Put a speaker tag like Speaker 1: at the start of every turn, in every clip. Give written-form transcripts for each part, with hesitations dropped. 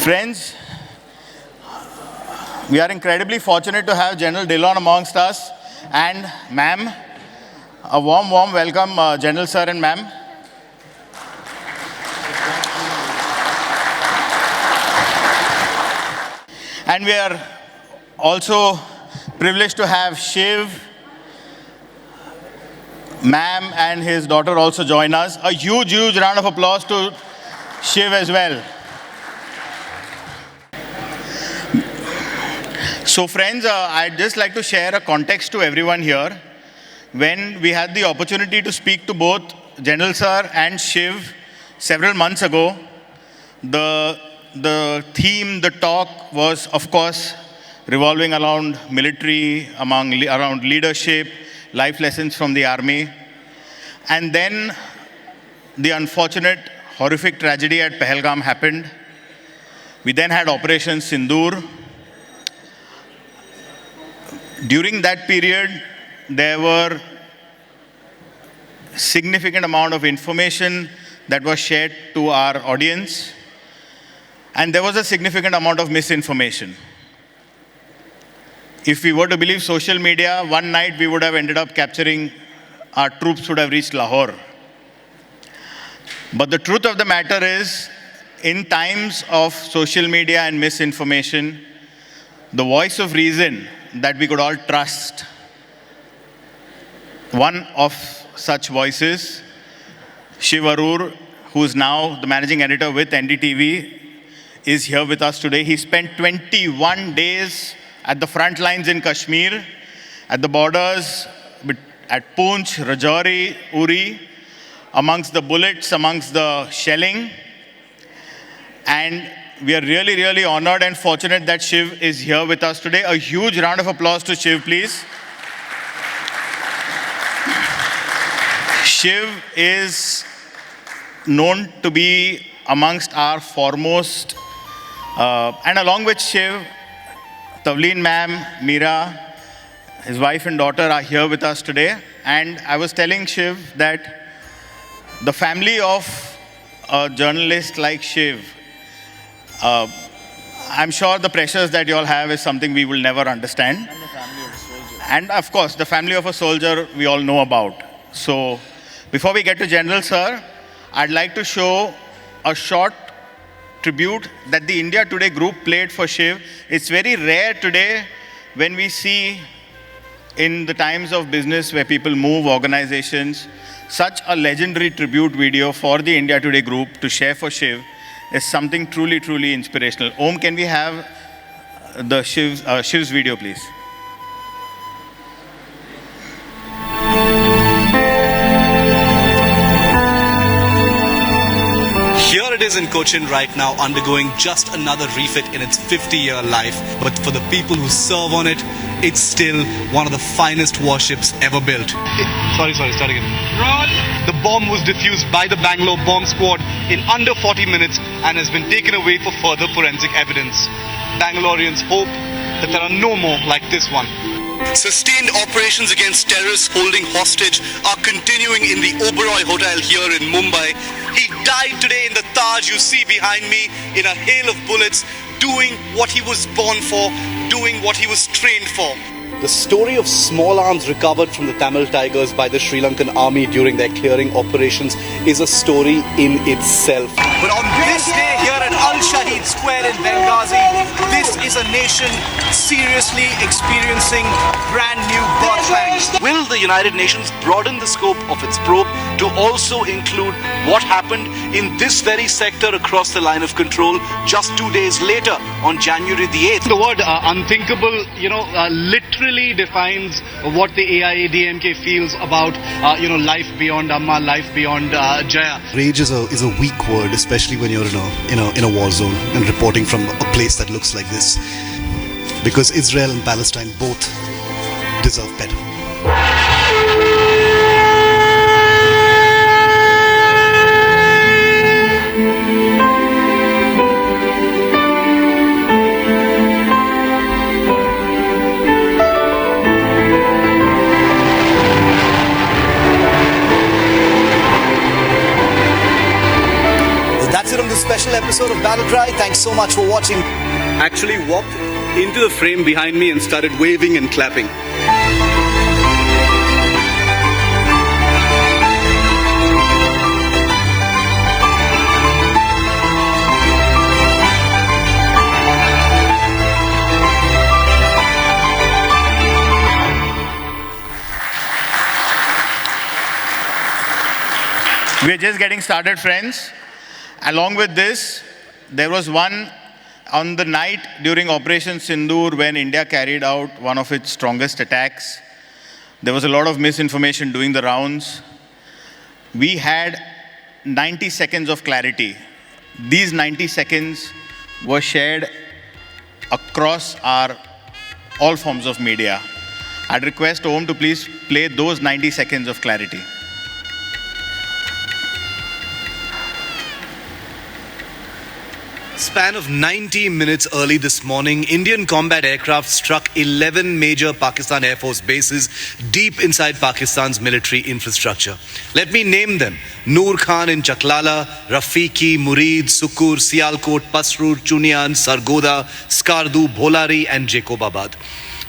Speaker 1: Friends, we are incredibly fortunate to have General Dhillon amongst us and ma'am. A warm welcome, General Sir and ma'am. And we are also privileged to have Shiv, ma'am, and his daughter also join us. A huge round of applause to Shiv as well. So friends, I'd just like to share a context to everyone here. When we had the opportunity to speak to both General Sir and Shiv several months ago, the theme, the talk was, of course, revolving around military, around leadership, life lessons from the army. And then the unfortunate, horrific tragedy at Pahalgam happened. We then had Operation Sindoor. During that period, there were significant amount of information that was shared to our audience, and there was a significant amount of misinformation. If we were to believe social media, one night we would have ended up capturing, our troops would have reached Lahore. But the truth of the matter is, in times of social media and misinformation, the voice of reason that we could all trust, one of such voices, Shiv Arur, who is now the managing editor with NDTV, is here with us today. He spent 21 days at the front lines in Kashmir, at the borders, at Poonch, Rajouri, Uri, amongst the bullets, amongst the shelling. And we are really honored and fortunate that Shiv is here with us today. A huge round of applause to Shiv, please. Shiv is known to be amongst our foremost, and along with Shiv, Tavleen ma'am, Meera, his wife and daughter are here with us today. And I was telling Shiv that the family of a journalist like Shiv, I'm sure the pressures that you all have is something we will never understand. And the family of a soldier. And of course, the family of a soldier we all know about. So, before we get to General Sir, I'd like to show a short tribute that the India Today group played for Shiv. It's very rare today when we see in the times of business where people move organizations, such a legendary tribute video for the India Today group to share for Shiv is something truly inspirational. Om, can we have the Shiv's video, please?
Speaker 2: Here it is in Cochin right now, undergoing just another refit in its 50-year life. But for the people who serve on it, it's still one of the finest warships ever built.
Speaker 3: Sorry, start again. Roll! The bomb was defused by the Bangalore bomb squad in under 40 minutes and has been taken away for further forensic evidence. Bangaloreans hope that there are no more like this one.
Speaker 2: Sustained operations against terrorists holding hostage are continuing in the Oberoi Hotel here in Mumbai. He died today in the Taj you see behind me in a hail of bullets, doing what he was born for, doing what he was trained for. The story of small arms recovered from the Tamil Tigers by the Sri Lankan army during their clearing operations is a story in itself. But on this day here at Al Shahid Square in Benghazi, this is a nation seriously experiencing brand new birth pangs. Will the United Nations broaden the scope of its probe to also include what happened in this very sector across the line of control just 2 days later on January the 8th?
Speaker 3: The word unthinkable, literally defines what the AIADMK feels about, life beyond Amma, life beyond Jaya.
Speaker 2: Rage is a weak word, especially when you're in a war zone and reporting from a place that looks like this, because Israel and Palestine both deserve better. episode of Battle Cry. Thanks so much for watching. Actually walked into the frame behind me and started waving and clapping.
Speaker 1: We're just getting started, friends. Along with this, there was one on the night during Operation Sindoor when India carried out one of its strongest attacks. There was a lot of misinformation doing the rounds. We had 90 seconds of clarity. These 90 seconds were shared across all forms of media. I'd request Om to please play those 90 seconds of clarity.
Speaker 2: Span of 90 minutes early this morning, Indian combat aircraft struck 11 major Pakistan Air Force bases deep inside Pakistan's military infrastructure. Let me name them: Noor Khan in Chaklala, Rafiki, Murid, Sukur, Sialkot, Pasrur, Chunian, Sargoda, Skardu, Bholari and Jacobabad.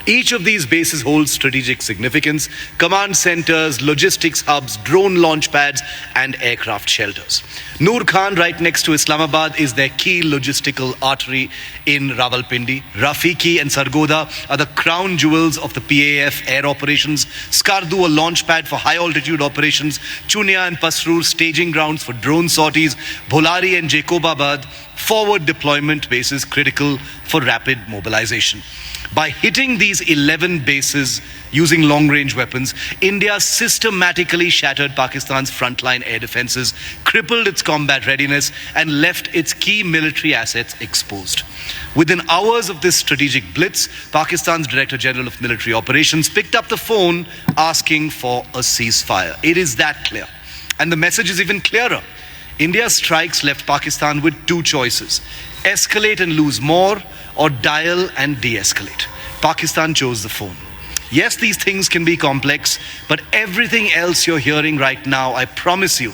Speaker 2: Each of these bases holds strategic significance: command centers, logistics hubs, drone launch pads and aircraft shelters. Noor Khan, right next to Islamabad, is their key logistical artery in Rawalpindi. Rafiki and Sargoda are the crown jewels of the PAF air operations. Skardu, a launch pad for high altitude operations. Chunia and Pasrur, staging grounds for drone sorties. Bholari and Jacobabad, forward deployment bases critical for rapid mobilization. By hitting these 11 bases using long-range weapons, India systematically shattered Pakistan's frontline air defenses, crippled its combat readiness, and left its key military assets exposed. Within hours of this strategic blitz, Pakistan's Director General of Military Operations picked up the phone asking for a ceasefire. It is that clear. And the message is even clearer. India's strikes left Pakistan with two choices: escalate and lose more, or dial and de-escalate. Pakistan chose the phone. Yes, these things can be complex, but everything else you're hearing right now, I promise you,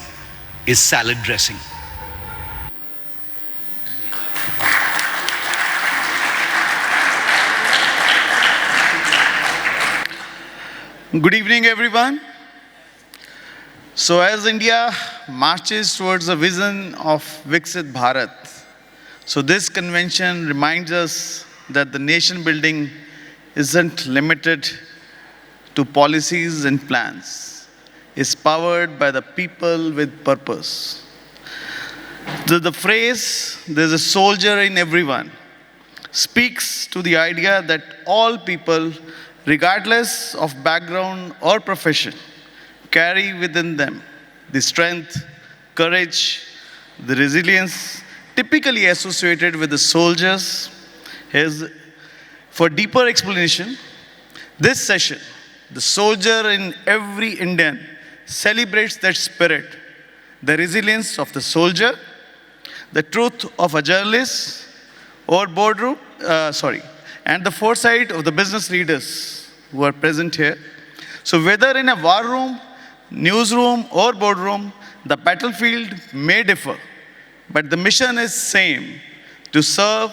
Speaker 2: is salad dressing.
Speaker 4: Good evening, everyone. So as India marches towards the vision of Viksit Bharat, so this convention reminds us that the nation building isn't limited to policies and plans. It's powered by the people with purpose. The phrase, "there's a soldier in everyone," speaks to the idea that all people, regardless of background or profession, carry within them the strength, courage, the resilience typically associated with the soldiers. For deeper explanation, this session, the soldier in every Indian, celebrates that spirit, the resilience of the soldier, the truth of a journalist or boardroom, and the foresight of the business leaders who are present here. So whether in a war room, newsroom or boardroom, the battlefield may differ, but the mission is same: to serve,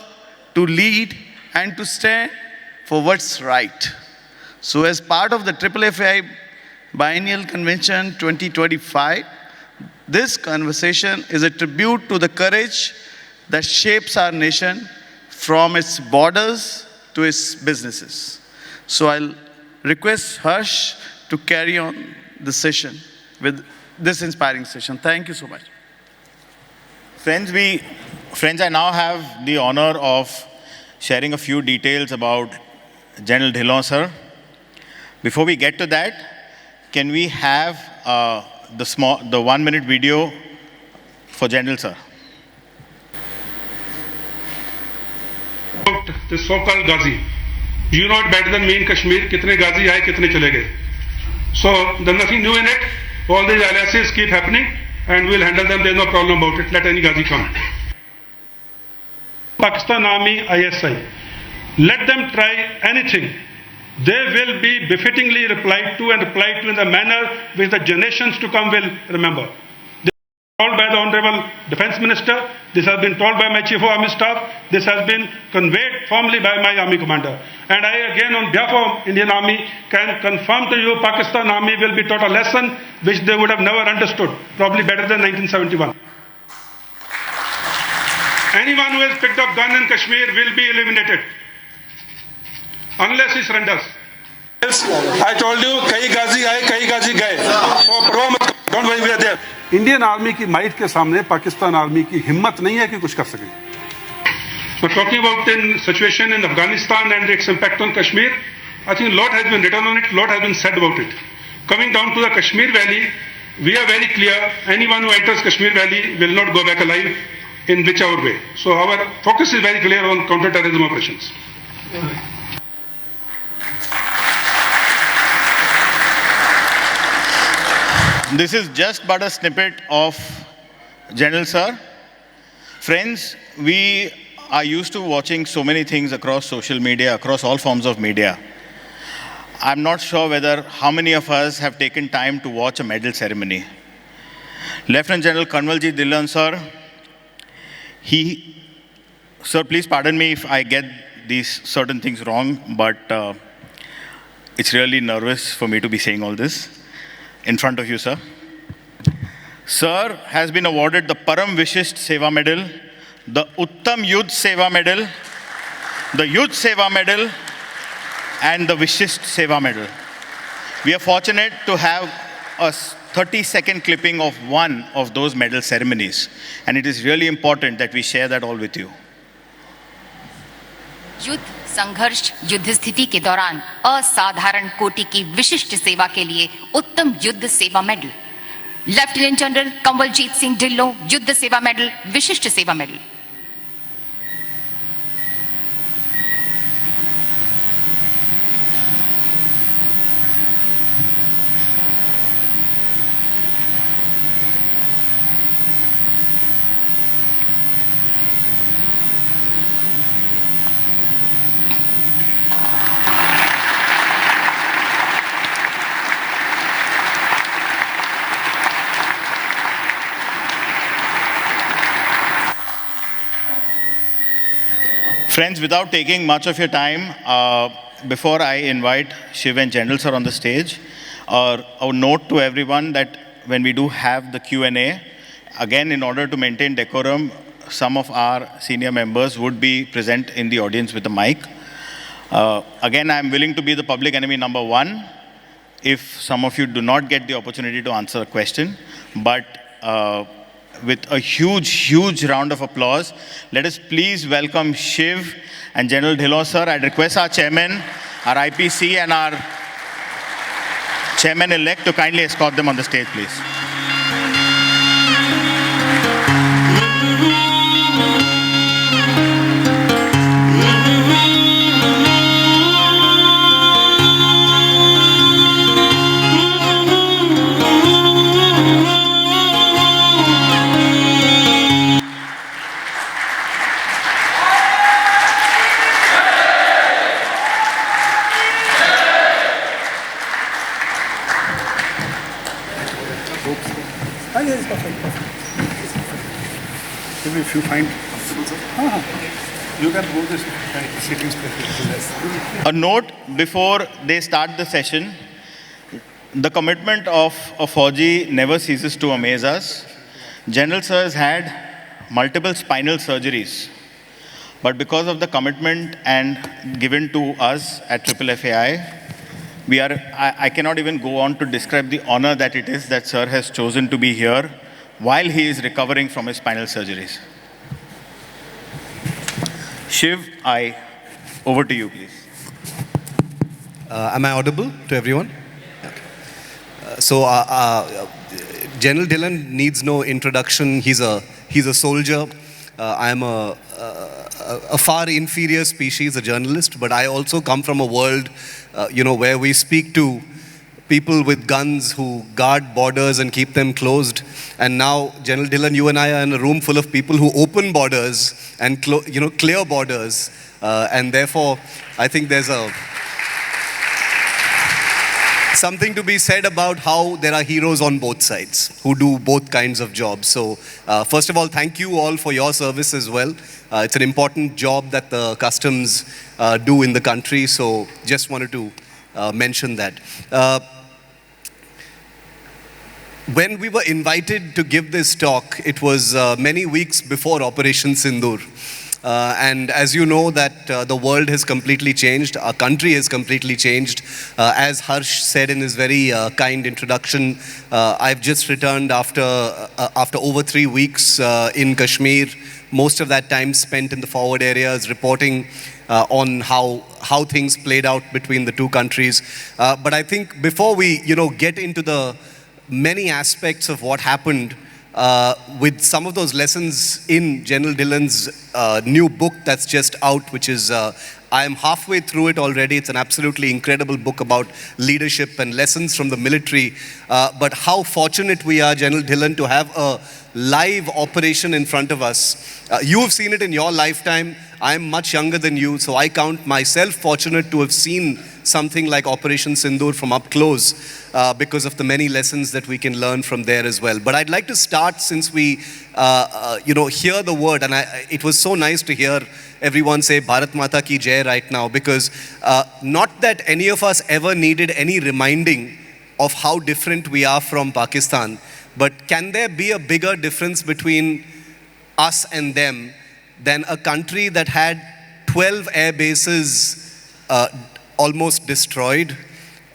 Speaker 4: to lead, and to stand for what's right. So as part of the FFI Biennial Convention 2025, this conversation is a tribute to the courage that shapes our nation from its borders to its businesses. So I'll request Harsh to carry on the session with this inspiring session. Thank you so much.
Speaker 1: Friends, I now have the honor of sharing a few details about General Dhillon, sir. Before we get to that, can we have the 1-minute video for General, sir?
Speaker 5: The so-called Ghazi. You know it better than me in Kashmir. Kitne Ghazi aaye, kitne chale gaye. So there's nothing new in it. All these alliances keep happening, and we'll handle them. There's no problem about it. Let any Ghazi come. Pakistan Army, ISI. Let them try anything. They will be befittingly replied to, and replied to in the manner which the generations to come will remember. They were called by the Honorable Defense Minister. This has been told by my Chief of Army Staff. This has been conveyed formally by my Army Commander. And I again, on behalf of Indian Army, can confirm to you Pakistan Army will be taught a lesson which they would have never understood, probably better than 1971. Anyone who has picked up gun in Kashmir will be eliminated unless he surrenders.
Speaker 6: I told you, कई गाजी आए, कई गाजी गए. So परवाह मत करो. Don't worry, we are there.
Speaker 5: Indian army की might के सामने पाकिस्तान आर्मी की हिम्मत नहीं है कि कुछ कर सके. So talking about the situation in Afghanistan and its impact on Kashmir, I think a lot has been written on it, a lot has been said about it. Coming down to the Kashmir Valley, we are very clear, anyone who enters Kashmir Valley will not go back alive in whichever way. So our focus is very clear on counter-terrorism operations.
Speaker 1: This is just but a snippet of General Sir. Friends, we are used to watching so many things across social media, across all forms of media. I'm not sure whether how many of us have taken time to watch a medal ceremony. Lieutenant General Kanwaljit Dhillon, sir, sir, please pardon me if I get these certain things wrong, but it's really nervous for me to be saying all this in front of you, sir. Sir has been awarded the Param Vishisht Seva Medal, the Uttam Yudh Seva Medal, the Yudh Seva Medal, and the Vishisht Seva Medal. We are fortunate to have a 30-second clipping of one of those medal ceremonies, and it is really important that we share that all with you.
Speaker 7: युद्ध संघर्ष युद्ध स्थिति के दौरान असाधारण कोटि की विशिष्ट सेवा के लिए Uttam Yuddh Seva medal, lieutenant general Kanwaljit Singh Dhillon Yuddh Seva medal, Vishisht Seva medal.
Speaker 1: Friends, without taking much of your time, before I invite Shiv and General Sir on the stage, a note to everyone that when we do have the Q&A, again, in order to maintain decorum, some of our senior members would be present in the audience with a mic. Again, I'm willing to be the public enemy number one if some of you do not get the opportunity to answer a question, but with a huge round of applause, let us please welcome Shiv and General Dhillon, sir. I'd request our chairman, our IPC, and our chairman-elect to kindly escort them on the stage, please.
Speaker 5: If you find you can move this sitting space.
Speaker 1: A note before they start the session: the commitment of a Fauji never ceases to amaze us. General Sir has had multiple spinal surgeries, but because of the commitment and given to us at FFI, I cannot even go on to describe the honor that it is that Sir has chosen to be here while he is recovering from his spinal surgeries. Shiv, over to you, please.
Speaker 8: Am I audible to everyone? General Dhillon needs no introduction. He's a soldier. I am a far inferior species, a journalist, but I also come from a world, where we speak to people with guns who guard borders and keep them closed. And now, General Dhillon, you and I are in a room full of people who open borders and clear borders. And therefore, I think there's something to be said about how there are heroes on both sides who do both kinds of jobs. So, first of all, thank you all for your service as well. It's an important job that the customs do in the country. So, just wanted to mention that. When we were invited to give this talk, it was many weeks before Operation Sindoor. And as you know that the world has completely changed, our country has completely changed. As Harsh said in his very kind introduction, I've just returned after over 3 weeks in Kashmir, most of that time spent in the forward areas, reporting on how things played out between the two countries. But I think before we get into the many aspects of what happened, with some of those lessons in General Dhillon's new book that's just out, which is, I am halfway through it already. It's an absolutely incredible book about leadership and lessons from the military. But how fortunate we are, General Dhillon, to have a live operation in front of us. You've seen it in your lifetime. I'm much younger than you, so I count myself fortunate to have seen something like Operation Sindoor from up close because of the many lessons that we can learn from there as well. But I'd like to start, since we hear the word, and it was so nice to hear everyone say Bharat Mata Ki Jai right now, because not that any of us ever needed any reminding of how different we are from Pakistan, but can there be a bigger difference between us and them than a country that had 12 air bases almost destroyed,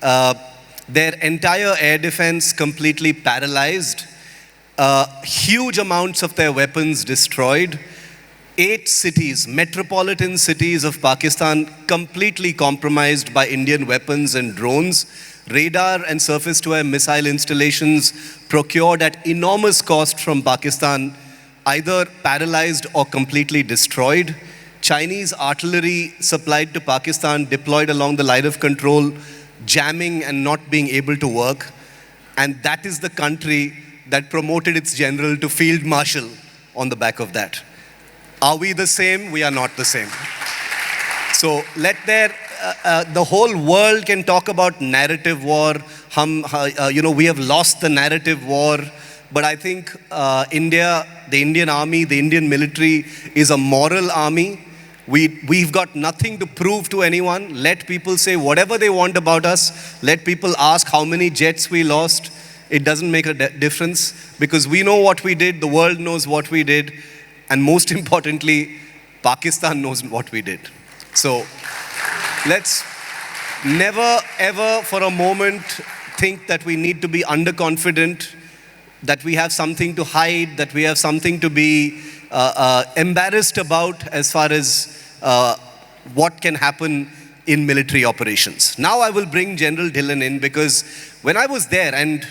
Speaker 8: their entire air defense completely paralyzed, huge amounts of their weapons destroyed, 8 cities, metropolitan cities of Pakistan completely compromised by Indian weapons and drones, radar and surface-to-air missile installations procured at enormous cost from Pakistan, either paralyzed or completely destroyed. Chinese artillery supplied to Pakistan deployed along the line of control, jamming and not being able to work. And that is the country that promoted its general to field marshal on the back of that. Are we the same? We are not the same. So the whole world can talk about narrative war. We have lost the narrative war. But I think India, the Indian army, the Indian military is a moral army. We've got nothing to prove to anyone. Let people say whatever they want about us. Let people ask how many jets we lost. It doesn't make a difference, because we know what we did, the world knows what we did, and most importantly, Pakistan knows what we did. So let's never ever for a moment think that we need to be underconfident, that we have something to hide, that we have something to be embarrassed about as far as what can happen in military operations. Now I will bring General Dhillon in, because when I was there and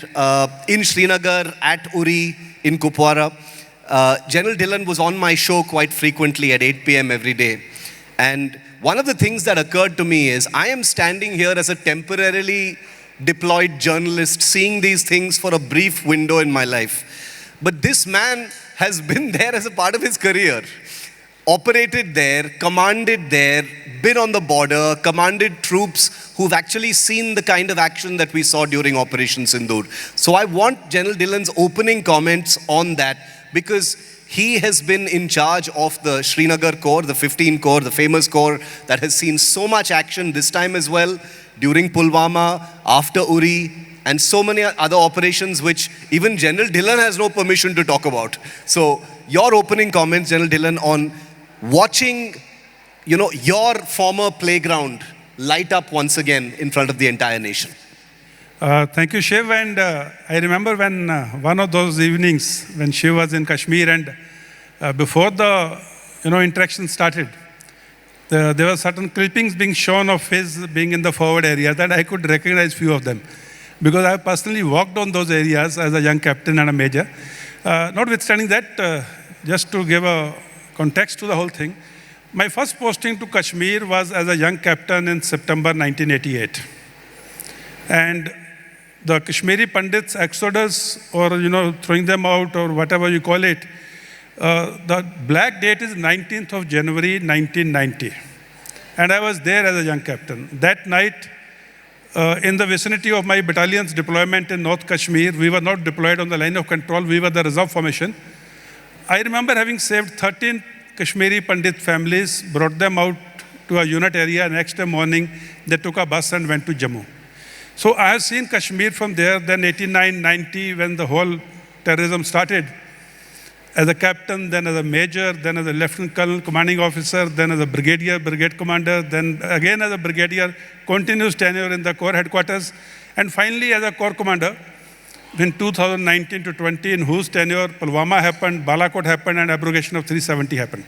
Speaker 8: in Srinagar, at Uri, in Kupwara, General Dhillon was on my show quite frequently at 8 p.m. every day. And one of the things that occurred to me is I am standing here as a temporarily deployed journalist, seeing these things for a brief window in my life. But this man has been there as a part of his career, operated there, commanded there, been on the border, commanded troops who've actually seen the kind of action that we saw during Operation Sindoor. So I want General Dhillon's opening comments on that, because he has been in charge of the Srinagar Corps, the 15 Corps, the famous corps that has seen so much action this time as well, during Pulwama, after Uri, and so many other operations which even General Dhillon has no permission to talk about. So your opening comments, General Dhillon, on watching, your former playground light up once again in front of the entire nation.
Speaker 5: Thank you, Shiv. And I remember when one of those evenings when Shiv was in Kashmir, and before the interaction started, there were certain clippings being shown of his being in the forward area that I could recognize few of them, because I personally walked on those areas as a young captain and a major. Notwithstanding that, just to give a context to the whole thing, my first posting to Kashmir was as a young captain in September 1988. And the Kashmiri Pandits' exodus, or throwing them out, or whatever you call it, the black date is 19th of January 1990. And I was there as a young captain. That night, in the vicinity of my battalion's deployment in North Kashmir. We were not deployed on the line of control. We were the reserve formation. I remember having saved 13 Kashmiri Pandit families, brought them out to a unit area. Next day morning, they took a bus and went to Jammu. So I have seen Kashmir from there, then 89, 90, when the whole terrorism started. As a captain, then as a major, then as a lieutenant colonel, commanding officer, then as a brigadier, brigade commander, then again as a brigadier, continuous tenure in the corps headquarters, and finally as a corps commander in 2019 to 20, in whose tenure Pulwama happened, Balakot happened, and abrogation of 370 happened.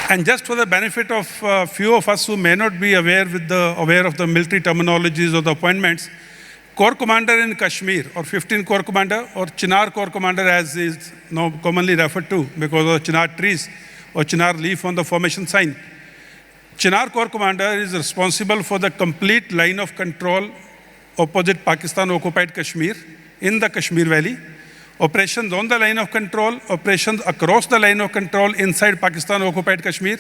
Speaker 5: And just for the benefit of few of us who may not be aware of the military terminologies or the appointments, Corps Commander in Kashmir, or 15 Corps Commander, or Chinar Corps Commander as is now commonly referred to because of Chinar trees or Chinar leaf on the formation sign. Chinar Corps Commander is responsible for the complete line of control opposite Pakistan-occupied Kashmir in the Kashmir Valley, operations on the line of control, operations across the line of control inside Pakistan-occupied Kashmir,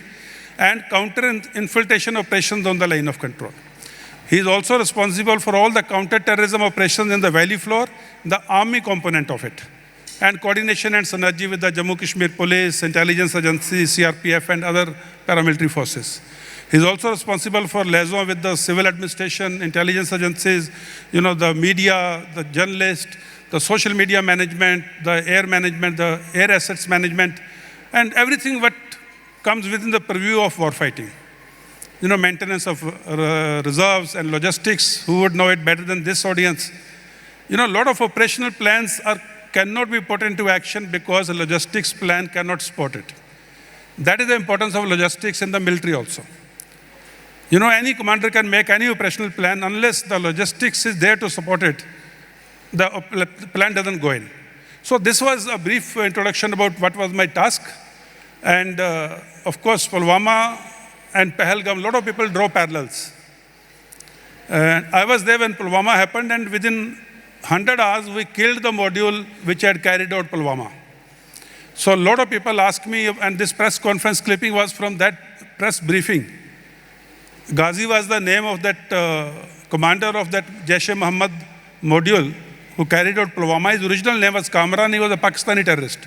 Speaker 5: and counter-infiltration operations on the line of control. He is also responsible for all the counter-terrorism operations in the valley floor, the army component of it, and coordination and synergy with the Jammu Kashmir Police, intelligence agencies, CRPF, and other paramilitary forces. He is also responsible for liaison with the civil administration, intelligence agencies, the media, the journalists, the social media management, the air assets management, and everything what comes within the purview of warfighting. Maintenance of reserves and logistics. Who would know it better than this audience? A lot of operational plans cannot be put into action because a logistics plan cannot support it. That is the importance of logistics in the military also. Any commander can make any operational plan unless the logistics is there to support it. The plan doesn't go in. So this was a brief introduction about what was my task. And of course, Pulwama and Pahalgam, a lot of people draw parallels. I was there when Pulwama happened, and within 100 hours, we killed the module which had carried out Pulwama. So a lot of people ask me, and this press conference clipping was from that press briefing. Ghazi was the name of that commander of that Jaish-e-Mohammed module who carried out Pulwama. His original name was Kamran. He was a Pakistani terrorist.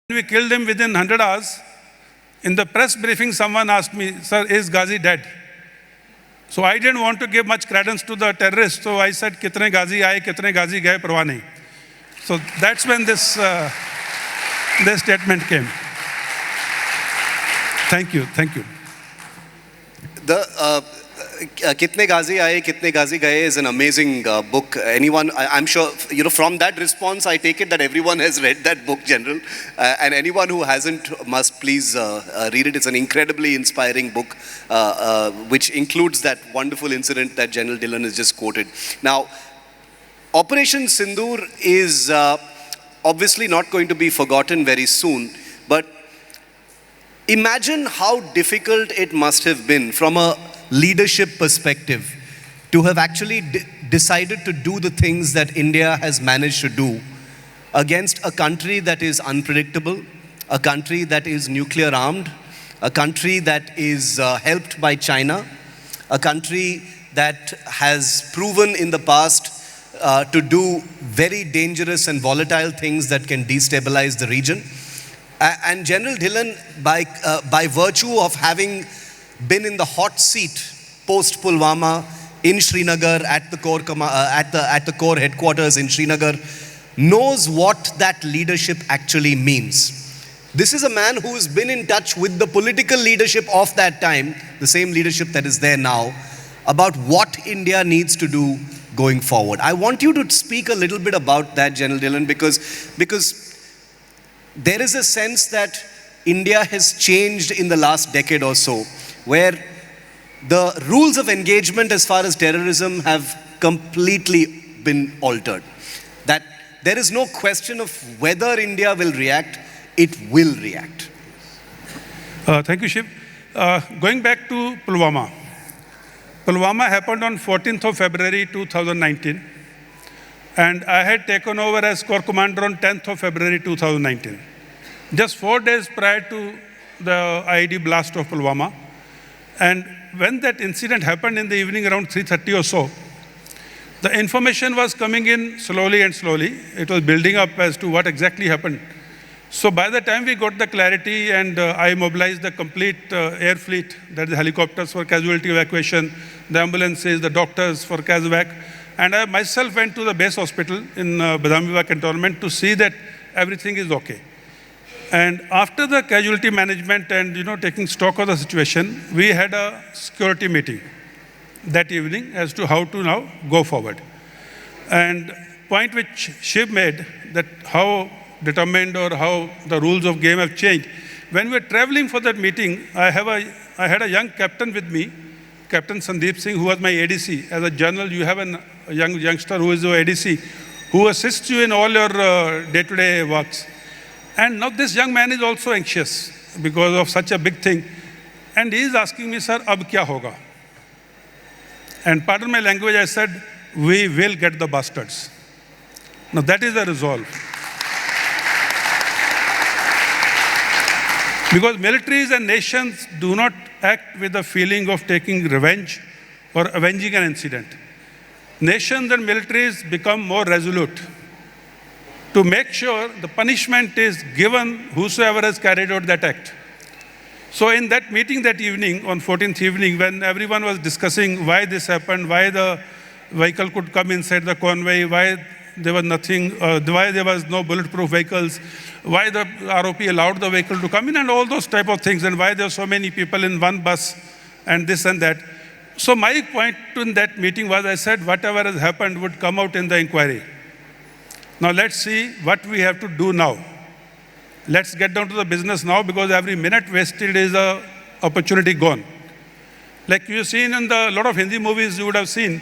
Speaker 5: We killed him within 100 hours. In the press briefing, someone asked me, "Sir, is Ghazi dead?" So I didn't want to give much credence to the terrorist. So I said, "Kitne Ghazi aaye, kitne Ghazi gaye, parwah nahi." So that's when this statement came. Thank you.
Speaker 8: The Kitne Ghazi Aaye, Kitne Ghazi Gaye is an amazing book. I'm sure, from that response, I take it that everyone has read that book, General. And anyone who hasn't must please read it. It's an incredibly inspiring book, which includes that wonderful incident that General Dhillon has just quoted. Now, Operation Sindoor is obviously not going to be forgotten very soon, but imagine how difficult it must have been from a leadership perspective to have actually decided to do the things that India has managed to do against a country that is unpredictable, a country that is nuclear armed, a country that is helped by China, a country that has proven in the past to do very dangerous and volatile things that can destabilize the region. And General Dhillon, by virtue of having been in the hot seat post Pulwama in Srinagar at the core headquarters in Srinagar, knows what that leadership actually means. This is a man who has been in touch with the political leadership of that time, the same leadership that is there now, about what India needs to do going forward. I want you to speak a little bit about that, General Dhillon, because there is a sense that India has changed in the last decade or so, where the rules of engagement as far as terrorism have completely been altered. That there is no question of whether India will react, it will react.
Speaker 5: Thank you, Shiv. Going back to Pulwama. Pulwama happened on 14th of February 2019, and I had taken over as Corps Commander on 10th of February 2019. Just 4 days prior to the IED blast of Pulwama. And when that incident happened in the evening around 3:30 or so, the information was coming in slowly and slowly. It was building up as to what exactly happened. So by the time we got the clarity and I mobilized the complete air fleet, that is helicopters for casualty evacuation, the ambulances, the doctors for CASEVAC, and I myself went to the base hospital in Badami cantonment to see that everything is okay. And after the casualty management and taking stock of the situation, we had a security meeting that evening as to how to now go forward. And point which Shiv made, that how determined or how the rules of game have changed. When we were traveling for that meeting, I had a young captain with me, Captain Sandeep Singh, who was my ADC. As a general, you have a youngster who is your ADC, who assists you in all your day-to-day works. And now this young man is also anxious because of such a big thing. And he is asking me, sir, ab kya hoga? And pardon my language, I said, we will get the bastards. Now that is the resolve. Because militaries and nations do not act with the feeling of taking revenge or avenging an incident. Nations and militaries become more resolute to make sure the punishment is given whosoever has carried out that act. So in that meeting that evening, on 14th evening, when everyone was discussing why this happened, why the vehicle could come inside the convoy, why there was nothing, why there was no bulletproof vehicles, why the ROP allowed the vehicle to come in, and all those type of things, and why there are so many people in one bus, and this and that. So my point in that meeting was, I said, whatever has happened would come out in the inquiry. Now let's see what we have to do now. Let's get down to the business now, because every minute wasted is an opportunity gone. Like you've seen in a lot of Hindi movies, you would have seen,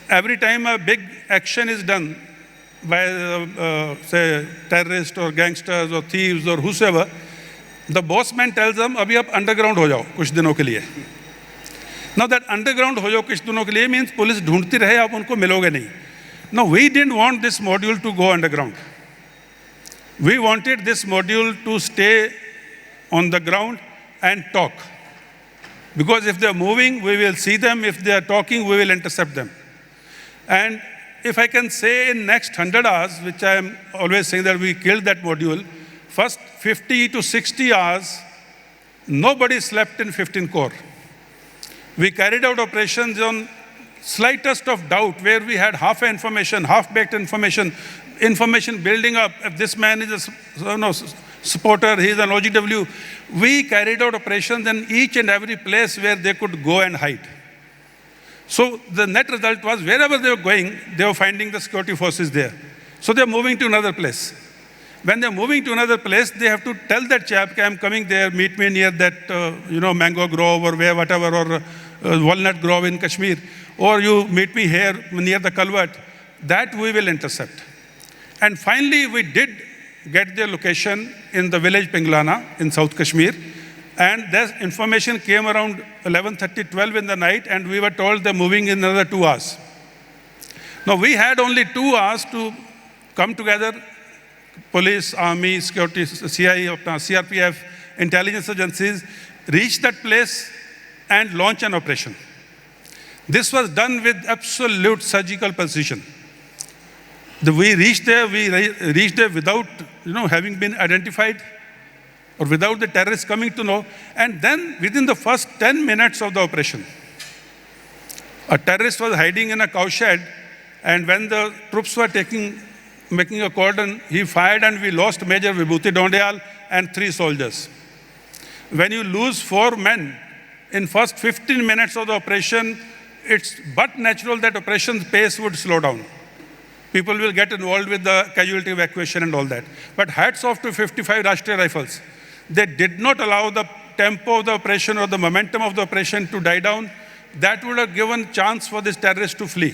Speaker 5: every time a big action is done by, say, terrorists or gangsters or thieves or whosoever, the boss man tells them, abhi aap underground ho jao, kuch dino ke liye. Now that underground ho jao kuch dino ke liye means police dhoondti rahe, aap unko miloge nahi. Now we didn't want this module to go underground. We wanted this module to stay on the ground and talk. Because if they're moving, we will see them. If they're talking, we will intercept them. And if I can say in next 100 hours, which I am always saying that we killed that module, first 50 to 60 hours, nobody slept in 15 Corps. We carried out operations on slightest of doubt, where we had half information, half-baked information building up. If this man is a supporter, he is an OGW. We carried out operations in each and every place where they could go and hide. So the net result was, wherever they were going, they were finding the security forces there. So they're moving to another place. When they're moving to another place, they have to tell that chap, I'm coming there, meet me near that, mango grove or where, whatever, or walnut grove in Kashmir, or you meet me here near the culvert. That we will intercept. And finally, we did get their location in the village Pinglana in South Kashmir. And that information came around 11:30, 12 in the night, and we were told they're moving in another 2 hours. Now, we had only 2 hours to come together, police, army, security, CIA, CRPF, intelligence agencies, reach that place and launch an operation. This was done with absolute surgical precision. We reached there without, having been identified, or without the terrorists coming to know. And then within the first 10 minutes of the operation, a terrorist was hiding in a cowshed, and when the troops were making a cordon, he fired, and we lost Major Vibhuti Dondeyal and 3 soldiers. When you lose 4 men in first 15 minutes of the operation, it's but natural that operation's pace would slow down. People will get involved with the casualty evacuation and all that. But hats off to 55 Rashtriya Rifles. They did not allow the tempo of the operation or the momentum of the operation to die down. That would have given chance for this terrorist to flee.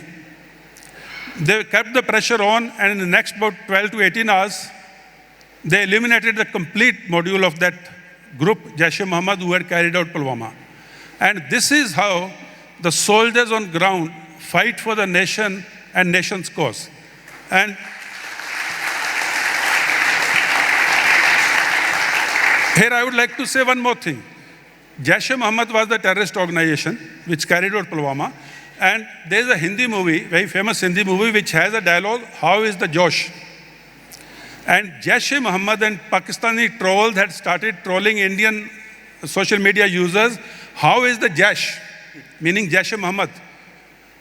Speaker 5: They kept the pressure on, and in the next about 12 to 18 hours, they eliminated the complete module of that group, Jaish-e-Mohammed, who had carried out Pulwama. And this is how the soldiers on ground fight for the nation and nation's cause. And Here I would like to say one more thing. Jaish-e-Mohammed was the terrorist organization which carried out Pulwama. And there is a Hindi movie, very famous Hindi movie, which has a dialogue, "How is the Josh?" And Jaish-e-Mohammed and Pakistani trolls had started trolling Indian social media users, "How is the Jaish?" Meaning Jaish-e-Mohammed.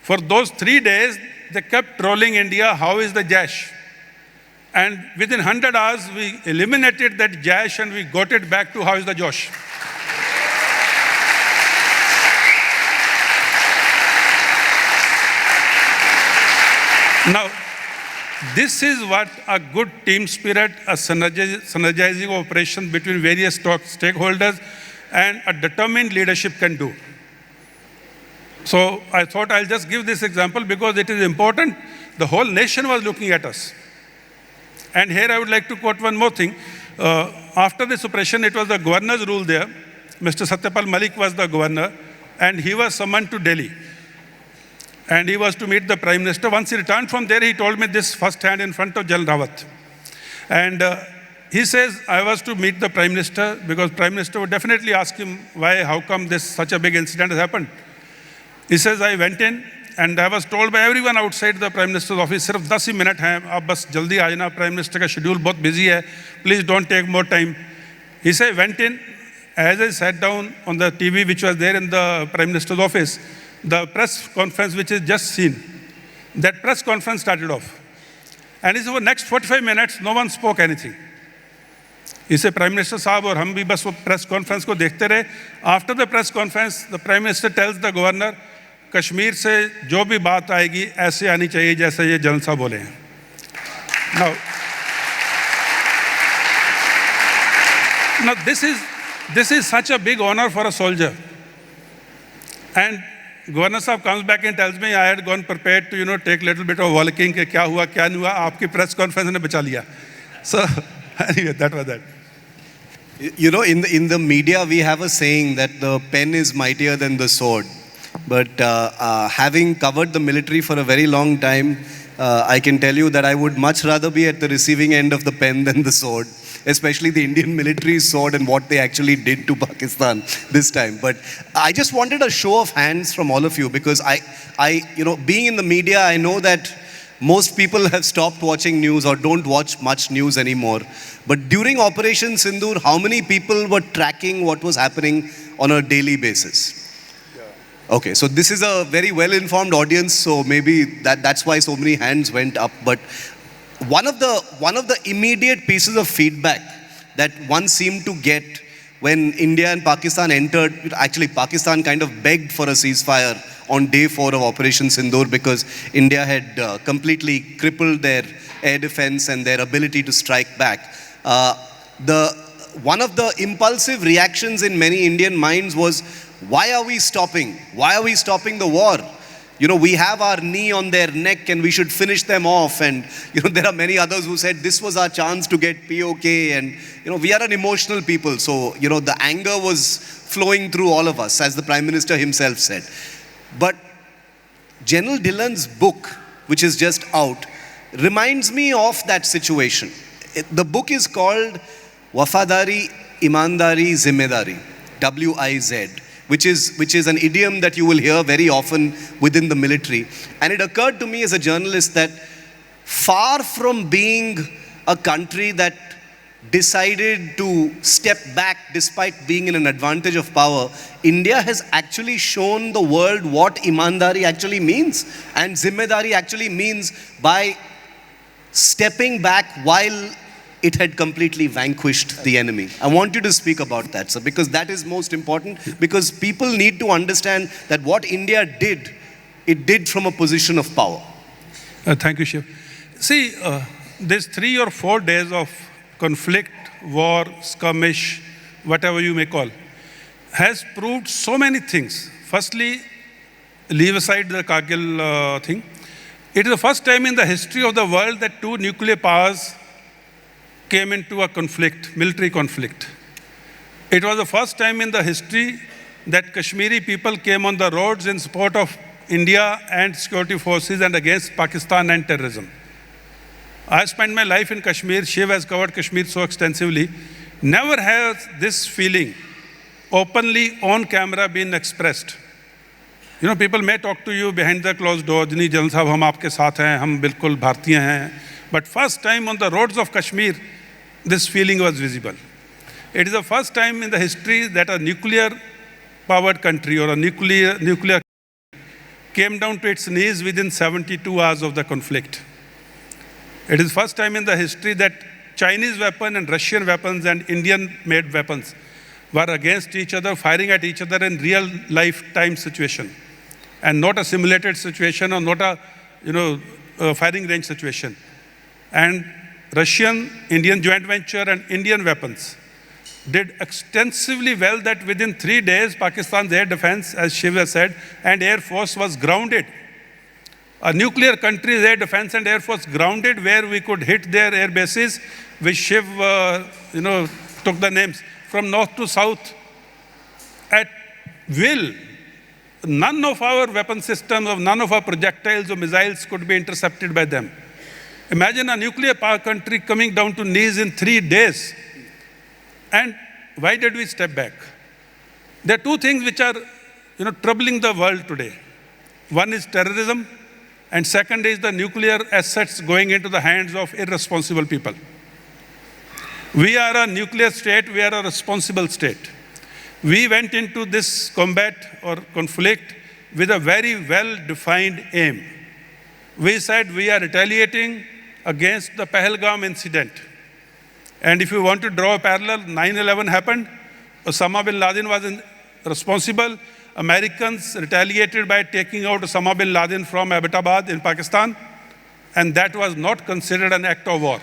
Speaker 5: For those 3 days, they kept trolling India, "How is the Jaish?" And within 100 hours, we eliminated that Jaish and we got it back to "How is the Josh?" Now, this is what a good team spirit, a synergizing operation between various stakeholders, and a determined leadership can do. So I thought I'll just give this example because it is important. The whole nation was looking at us. And here I would like to quote one more thing. After this operation, it was the governor's rule there. Mr. Satyapal Malik was the governor, and he was summoned to Delhi. And he was to meet the Prime Minister. Once he returned from there, he told me this firsthand in front of General Rawat. And he says, I was to meet the Prime Minister because Prime Minister would definitely ask him why, how come such a big incident has happened. He says, I went in and I was told by everyone outside the Prime Minister's office, सिर्फ 10 ही minute हैं, आप बस जल्दी आ जाना, Prime Minister का schedule बहुत busy है, please don't take more time. He said, went in. As I sat down on the TV which was there in the Prime Minister's office, the press conference which is just seen, that press conference started off. And he said, for next 45 minutes, no one spoke anything. He said, Prime Minister साहब और हम भी बस वो press conference को देखते रहे. After the press conference, the Prime Minister tells the governor, Kashmir से जो भी बात आएगी ऐसे आनी चाहिए जैसे ये जनरल साहब बोले हैं. Now this is such a big honor for a soldier. And Governor Sahab comes back and tells me I had gone prepared to, take a little bit of walking, कि क्या हुआ, क्या नहीं हुआ, आपकी press conference ने बचा लिया. So, anyway, that was that.
Speaker 8: You know, in the media, we have a saying that the pen is mightier than the sword. But having covered the military for a very long time, I can tell you that I would much rather be at the receiving end of the pen than the sword, especially the Indian military sword and what they actually did to Pakistan this time. But I just wanted a show of hands from all of you because I being in the media, I know that most people have stopped watching news or don't watch much news anymore. But during Operation Sindoor, how many people were tracking what was happening on a daily basis? Okay, so this is a very well-informed audience, so maybe that's why so many hands went up. But one of the immediate pieces of feedback that one seemed to get when India and Pakistan entered, actually Pakistan kind of begged for a ceasefire on day 4 of Operation Sindoor because India had completely crippled their air defense and their ability to strike back. One of the impulsive reactions in many Indian minds was, why are we stopping? Why are we stopping the war? We have our knee on their neck and we should finish them off. And, there are many others who said this was our chance to get POK. And, we are an emotional people. So, the anger was flowing through all of us, as the Prime Minister himself said. But General Dhillon's book, which is just out, reminds me of that situation. The book is called Wafadari, Imandari, Zimmedari, WIZ. Which is an idiom that you will hear very often within the military. And it occurred to me as a journalist that far from being a country that decided to step back despite being in an advantage of power, India has actually shown the world what imandari actually means. And zimmedari actually means by stepping back while it had completely vanquished the enemy. I want you to speak about that, sir, because that is most important, because people need to understand that what India did, it did from a position of power.
Speaker 5: Thank you, Shiv. See, these 3 or 4 days of conflict, war, skirmish, whatever you may call, has proved so many things. Firstly, leave aside the Kargil thing. It is the first time in the history of the world that 2 nuclear powers came into a conflict, military conflict. It was the first time in the history that Kashmiri people came on the roads in support of India and security forces and against Pakistan and terrorism. I spent my life in Kashmir. Shiv has covered Kashmir so extensively. Never has this feeling openly on camera been expressed. You know, people may talk to you behind the closed door, Jini General Sahab, hum aapke saath hain, hum bilkul Bharatiya hain. But first time on the roads of Kashmir, this feeling was visible. It is the first time in the history that a nuclear-powered country or a nuclear came down to its knees within 72 hours of the conflict. It is the first time in the history that Chinese weapons and Russian weapons and Indian-made weapons were against each other, firing at each other in real lifetime situation, and not a simulated situation or not a firing range situation. And Russian, Indian joint venture and Indian weapons did extensively well that within 3 days, Pakistan's air defense, as Shiv has said, and air force was grounded. A nuclear country's air defense and air force grounded where we could hit their air bases, which Shiv, took the names, from north to south at will. None of our weapon systems, of none of our projectiles or missiles could be intercepted by them. Imagine a nuclear power country coming down to knees in 3 days. And why did we step back? There are two things which are, troubling the world today. One is terrorism, and second is the nuclear assets going into the hands of irresponsible people. We are a nuclear state, we are a responsible state. We went into this combat or conflict with a very well-defined aim. We said we are retaliating against the Pahalgam incident. And if you want to draw a parallel, 9/11 happened, Osama bin Laden was responsible. Americans retaliated by taking out Osama bin Laden from Abbottabad in Pakistan, and that was not considered an act of war.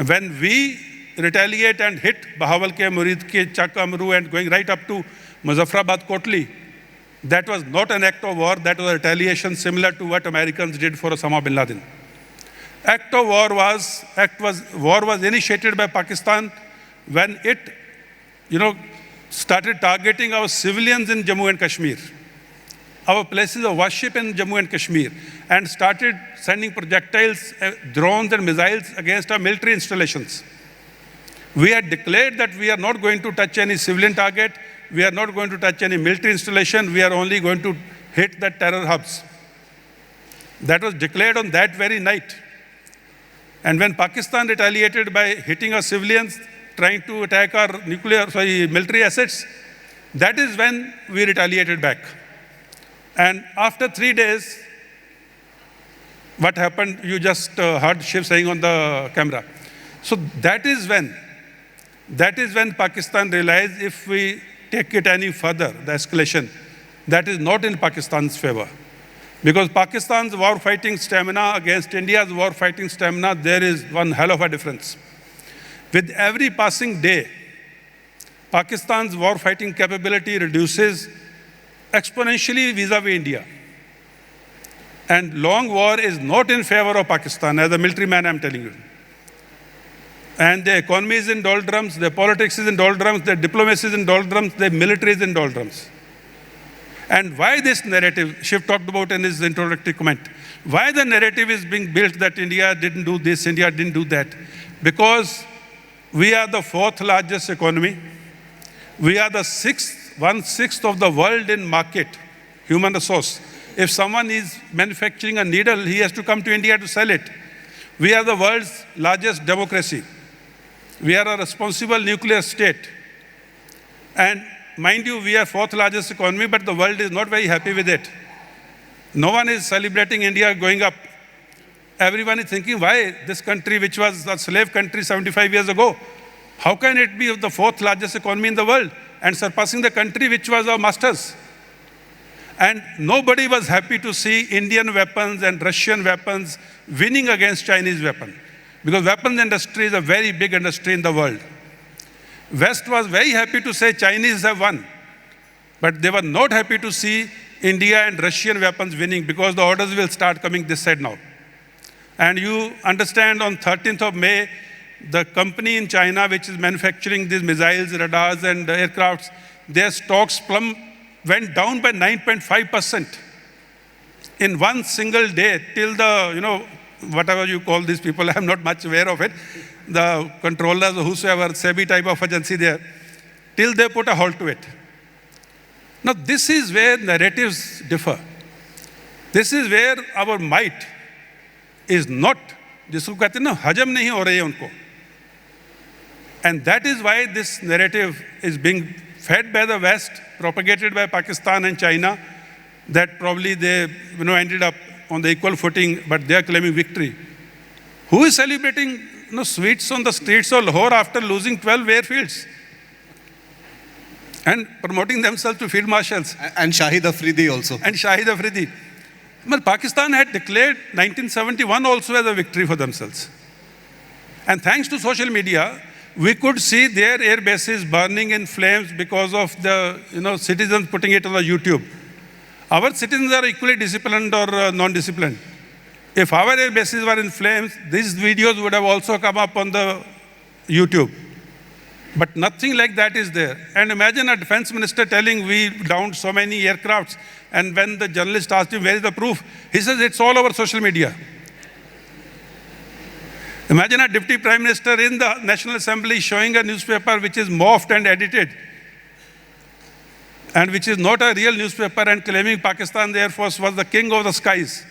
Speaker 5: When we retaliate and hit Bahawal ke, Murid ke, Chak Amru and going right up to Muzaffarabad, Kotli, that was not an act of war, that was a retaliation similar to what Americans did for Osama bin Laden. War was initiated by Pakistan when it, started targeting our civilians in Jammu and Kashmir, our places of worship in Jammu and Kashmir, and started sending projectiles, drones and missiles against our military installations. We had declared that we are not going to touch any civilian target, we are not going to touch any military installation, we are only going to hit the terror hubs. That was declared on that very night. And when Pakistan retaliated by hitting our civilians, trying to attack our military assets, that is when we retaliated back. And after 3 days, what happened, you just heard Shiv saying on the camera. So that is when Pakistan realized if we take it any further, the escalation, that is not in Pakistan's favor. Because Pakistan's war-fighting stamina against India's war-fighting stamina, there is one hell of a difference. With every passing day, Pakistan's war-fighting capability reduces exponentially vis-a-vis India. And long war is not in favor of Pakistan, as a military man I'm telling you. And the economy is in doldrums, the politics is in doldrums, the diplomacy is in doldrums, the military is in doldrums. And why this narrative, Shiv talked about in his introductory comment, why the narrative is being built that India didn't do this, India didn't do that? Because we are the 4th largest economy. We are the 1/6 of the world in market, human resource. If someone is manufacturing a needle, he has to come to India to sell it. We are the world's largest democracy. We are a responsible nuclear state. And mind you, we are 4th largest economy, but the world is not very happy with it. No one is celebrating India going up. Everyone is thinking, why this country, which was a slave country 75 years ago, how can it be the 4th largest economy in the world and surpassing the country which was our masters? And nobody was happy to see Indian weapons and Russian weapons winning against Chinese weapons, because weapons industry is a very big industry in the world. West was very happy to say Chinese have won, but they were not happy to see India and Russian weapons winning, because the orders will start coming this side now. And you understand, on 13th of May, the company in China which is manufacturing these missiles, radars and aircrafts, their stocks went down by 9.5% in one single day till the whatever you call these people, I'm not much aware of it, the controllers, whosoever, SEBI type of agency there, till they put a halt to it. Now, this is where narratives differ. This is where our might is not, जिसको कहते हैं ना, हजम नहीं हो रही है उनको. And that is why this narrative is being fed by the West, propagated by Pakistan and China, that probably they ended up on the equal footing, but they are claiming victory. Who is celebrating sweets on the streets of Lahore after losing 12 airfields and promoting themselves to field marshals?
Speaker 8: And Shahid Afridi also.
Speaker 5: And Shahid Afridi. Well, Pakistan had declared 1971 also as a victory for themselves. And thanks to social media, we could see their air bases burning in flames because of the citizens putting it on the YouTube. Our citizens are equally disciplined or non-disciplined. If our air bases were in flames, these videos would have also come up on the YouTube. But nothing like that is there. And imagine a defense minister telling we downed so many aircrafts, and when the journalist asked him, where is the proof? He says, it's all over social media. Imagine a deputy prime minister in the National Assembly showing a newspaper which is morphed and edited, and which is not a real newspaper, and claiming Pakistan Air Force was the king of the skies.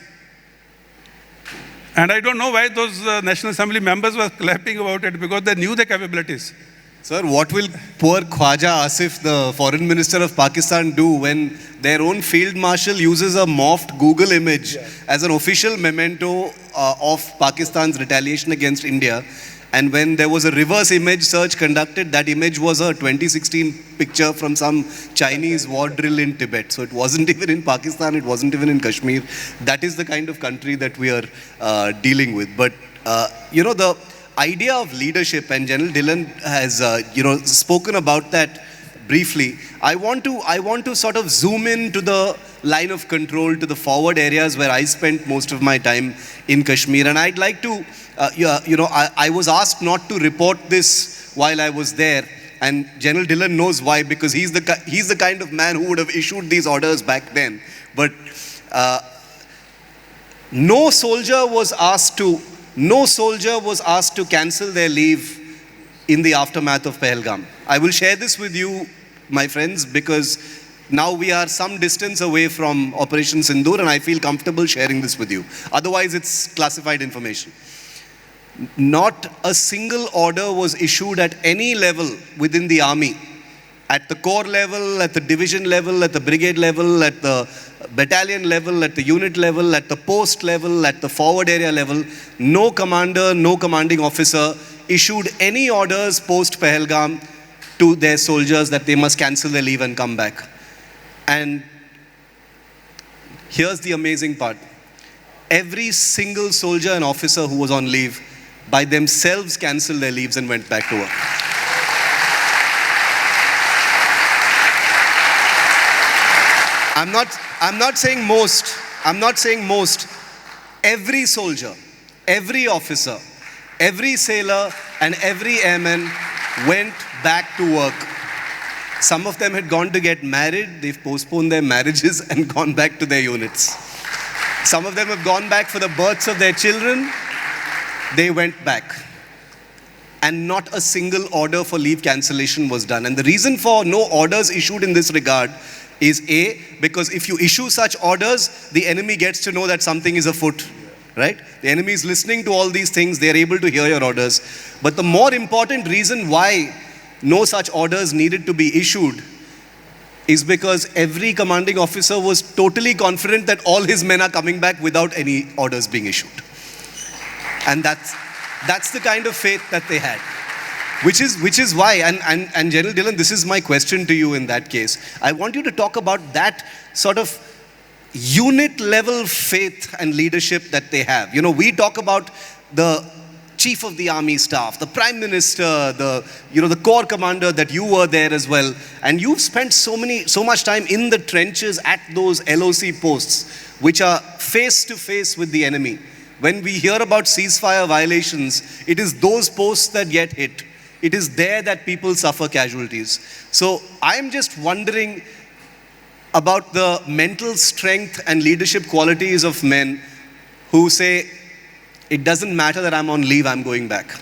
Speaker 5: And I don't know why those National Assembly members were clapping about it, because they knew the capabilities.
Speaker 8: Sir, what will poor Khwaja Asif, the foreign minister of Pakistan, do when their own field marshal uses a morphed Google image as an official memento of Pakistan's retaliation against India? And when there was a reverse image search conducted, that image was a 2016 picture from some Chinese war drill in Tibet. So it wasn't even in Pakistan, it wasn't even in Kashmir. That is the kind of country that we are dealing with. But, the idea of leadership, and General Dhillon has, spoken about that briefly. I want to sort of zoom in to the line of control, to the forward areas where I spent most of my time in Kashmir. And I'd like to, I was asked not to report this while I was there. And General Dhillon knows why, because he's the kind of man who would have issued these orders back then. But no soldier was asked to cancel their leave in the aftermath of Pahalgam. I will share this with you, my friends, because now we are some distance away from Operation Sindoor, and I feel comfortable sharing this with you. Otherwise, it's classified information. Not a single order was issued at any level within the army. At the corps level, at the division level, at the brigade level, at the battalion level, at the unit level, at the post level, at the forward area level, no commander, no commanding officer issued any orders post Pahalgam to their soldiers that they must cancel their leave and come back. And here's the amazing part. Every single soldier and officer who was on leave by themselves canceled their leaves and went back to work. I'm not saying most. I'm not saying most. Every soldier, every officer, every sailor, and every airman went back to work. Some of them had gone to get married. They've postponed their marriages and gone back to their units. Some of them have gone back for the births of their children. They went back. And not a single order for leave cancellation was done. And the reason for no orders issued in this regard is A, because if you issue such orders, the enemy gets to know that something is afoot, right? The enemy is listening to all these things. They are able to hear your orders. But the more important reason why no such orders needed to be issued is because every commanding officer was totally confident that all his men are coming back without any orders being issued. And that's the kind of faith that they had. Which is why, and General Dhillon, this is my question to you in that case. I want you to talk about that sort of unit level faith and leadership that they have. We talk about the chief of the army staff, the prime minister, the corps commander that you were there as well. And you've spent so much time in the trenches at those LOC posts, which are face to face with the enemy. When we hear about ceasefire violations, it is those posts that get hit. It is there that people suffer casualties. So I'm just wondering about the mental strength and leadership qualities of men who say, it doesn't matter that I'm on leave, I'm going back.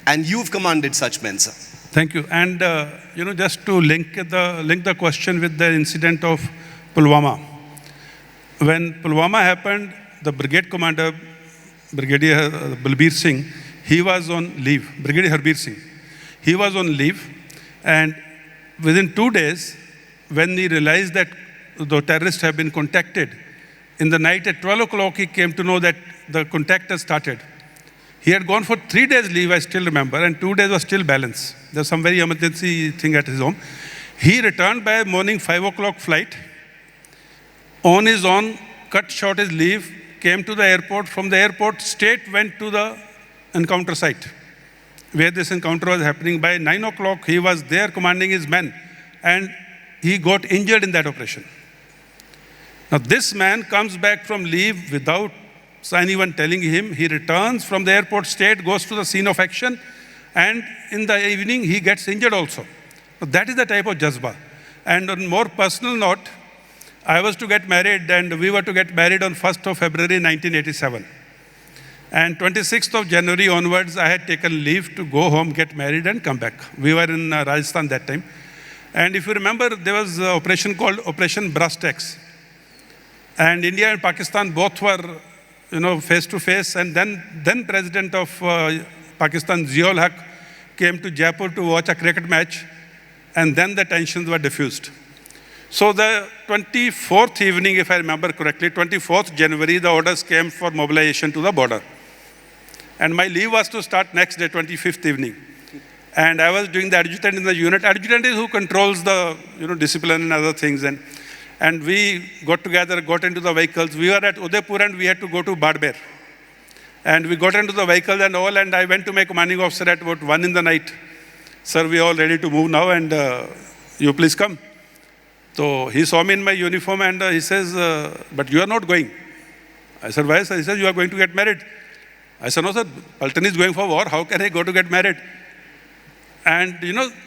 Speaker 8: And you've commanded such men, sir.
Speaker 5: Thank you. And, just to link the question with the incident of Pulwama. When Pulwama happened, the brigade commander, Brigadier Balbir Singh, he was on leave. Brigadier Harbir Singh. He was on leave. And within 2 days, when he realized that the terrorists have been contacted, in the night at 12 o'clock, he came to know that the contact has started. He had gone for 3 days leave, I still remember, and 2 days was still balance. There's some very emergency thing at his home. He returned by morning 5 o'clock flight. On his own, cut short his leave, came to the airport. From the airport, straight went to the encounter site, where this encounter was happening. By 9 o'clock, he was there commanding his men, and he got injured in that operation. Now, this man comes back from leave without anyone telling him. He returns from the airport straight, goes to the scene of action, and in the evening, he gets injured also. Now, that is the type of jazba. And on more personal note, I was to get married, and we were to get married on 1st of February 1987. And 26th of January onwards, I had taken leave to go home, get married, and come back. We were in Rajasthan that time. And if you remember, there was an operation called Operation Brass Tacks. And India and Pakistan both were, face to face. And then President of Pakistan, Ziaul Haq, came to Jaipur to watch a cricket match. And then the tensions were diffused. So the 24th evening, if I remember correctly, 24th January, the orders came for mobilization to the border. And my leave was to start next day, 25th evening. And I was doing the adjutant in the unit. Adjutant is who controls the discipline and other things. And we got together, got into the vehicles. We were at Udaipur and we had to go to Badmer. And we got into the vehicles and all, and I went to my commanding officer at about 1 in the night. Sir, we are all ready to move now, and you please come. So he saw me in my uniform and he says, but you are not going. I said, why, sir? He says, you are going to get married. I said, no, sir, Paltan is going for war. How can I go to get married? And,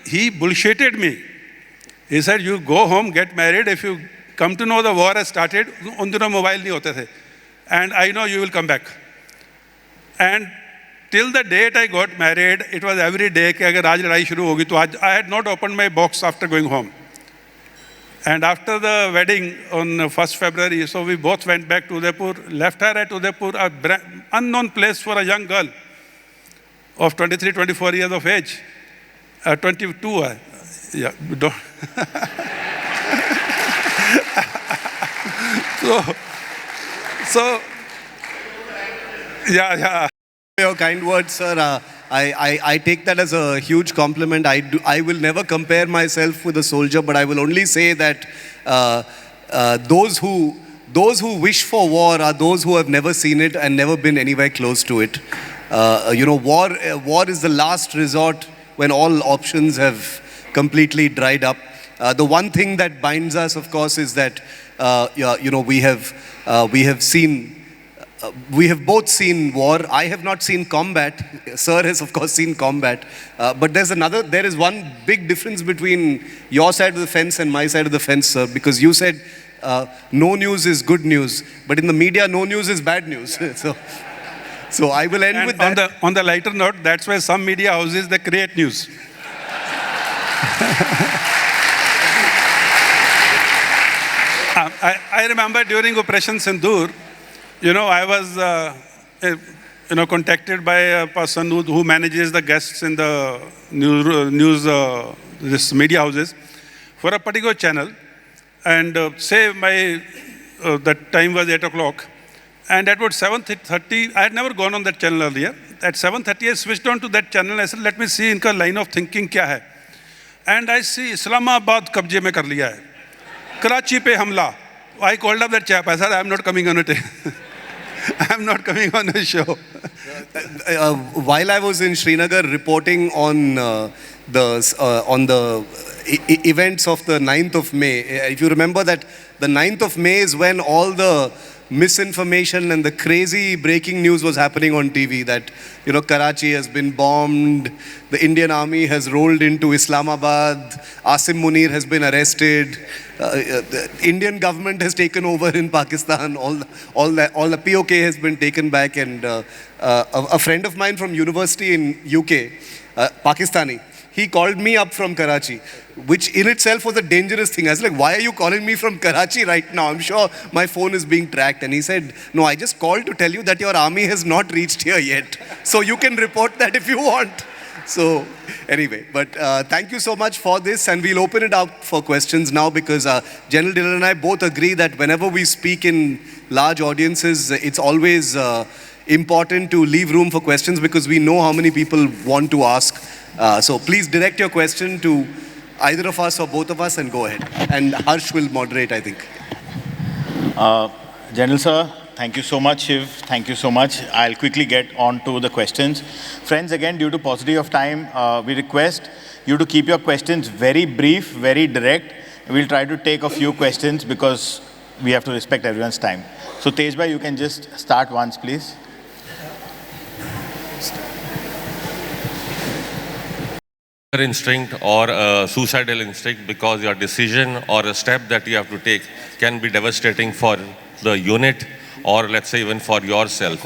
Speaker 5: he bullshitted me. He said, you go home, get married. If you come to know the war has started, un dino mobile nahi hote the. And I know you will come back. And till the date I got married, it was every day कि अगर आज लड़ाई शुरू होगी तो आज I had not opened my box after going home. And after the wedding on 1st February, so we both went back to Udaipur, left her at Udaipur, an unknown place for a young girl of 23, 24 years of age. 22, yeah, don't. so, yeah.
Speaker 8: Your kind words, sir. I take that as a huge compliment. I will never compare myself with a soldier, but I will only say that those who wish for war are those who have never seen it and never been anywhere close to it. War is the last resort when all options have completely dried up. The one thing that binds us, of course, is that we have both seen war. I have not seen combat. Sir has, of course, seen combat. But there is one big difference between your side of the fence and my side of the fence, sir, because you said no news is good news, but in the media, no news is bad news. So I will end with that.
Speaker 5: On the lighter note, that's why some media houses, they create news. I remember during Operation Sindoor, I was, contacted by a person who manages the guests in the news media houses for a particular channel. And say that time was 8 o'clock. And at about 7:30, I had never gone on that channel earlier. At 7:30, I switched on to that channel. I said, let me see inka line of thinking kya hai. And I see Islamabad kabje mein kar liya hai. Karachi pe hamla. I called up that chap. I said, I'm not coming on it. I'm not coming on a show.
Speaker 8: While I was in Srinagar reporting on the events of the 9th of May, if you remember that The 9th of May is when all the misinformation and the crazy breaking news was happening on TV that, you know, Karachi has been bombed, the Indian army has rolled into Islamabad, Asim Munir has been arrested, the Indian government has taken over in Pakistan, all the POK has been taken back, and a friend of mine from university in UK, Pakistani, he called me up from Karachi, which in itself was a dangerous thing. I was like, why are you calling me from Karachi right now? I'm sure my phone is being tracked. And he said, no, I just called to tell you that your army has not reached here yet. So you can report that if you want. So anyway, but thank you so much for this. And we'll open it up for questions now because General Dhillon and I both agree that whenever we speak in large audiences, it's always important to leave room for questions because we know how many people want to ask. So please direct your question to either of us or both of us and go ahead. And Harsh will moderate, I think.
Speaker 1: General Sir, thank you so much. Shiv, thank you so much. I'll quickly get on to the questions. Friends, again, due to paucity of time, we request you to keep your questions very brief, very direct. We'll try to take a few questions because we have to respect everyone's time. So Tej bhai, you can just start once, please.
Speaker 9: Instinct or a suicidal instinct because your decision or a step that you have to take can be devastating for the unit or let's say even for yourself.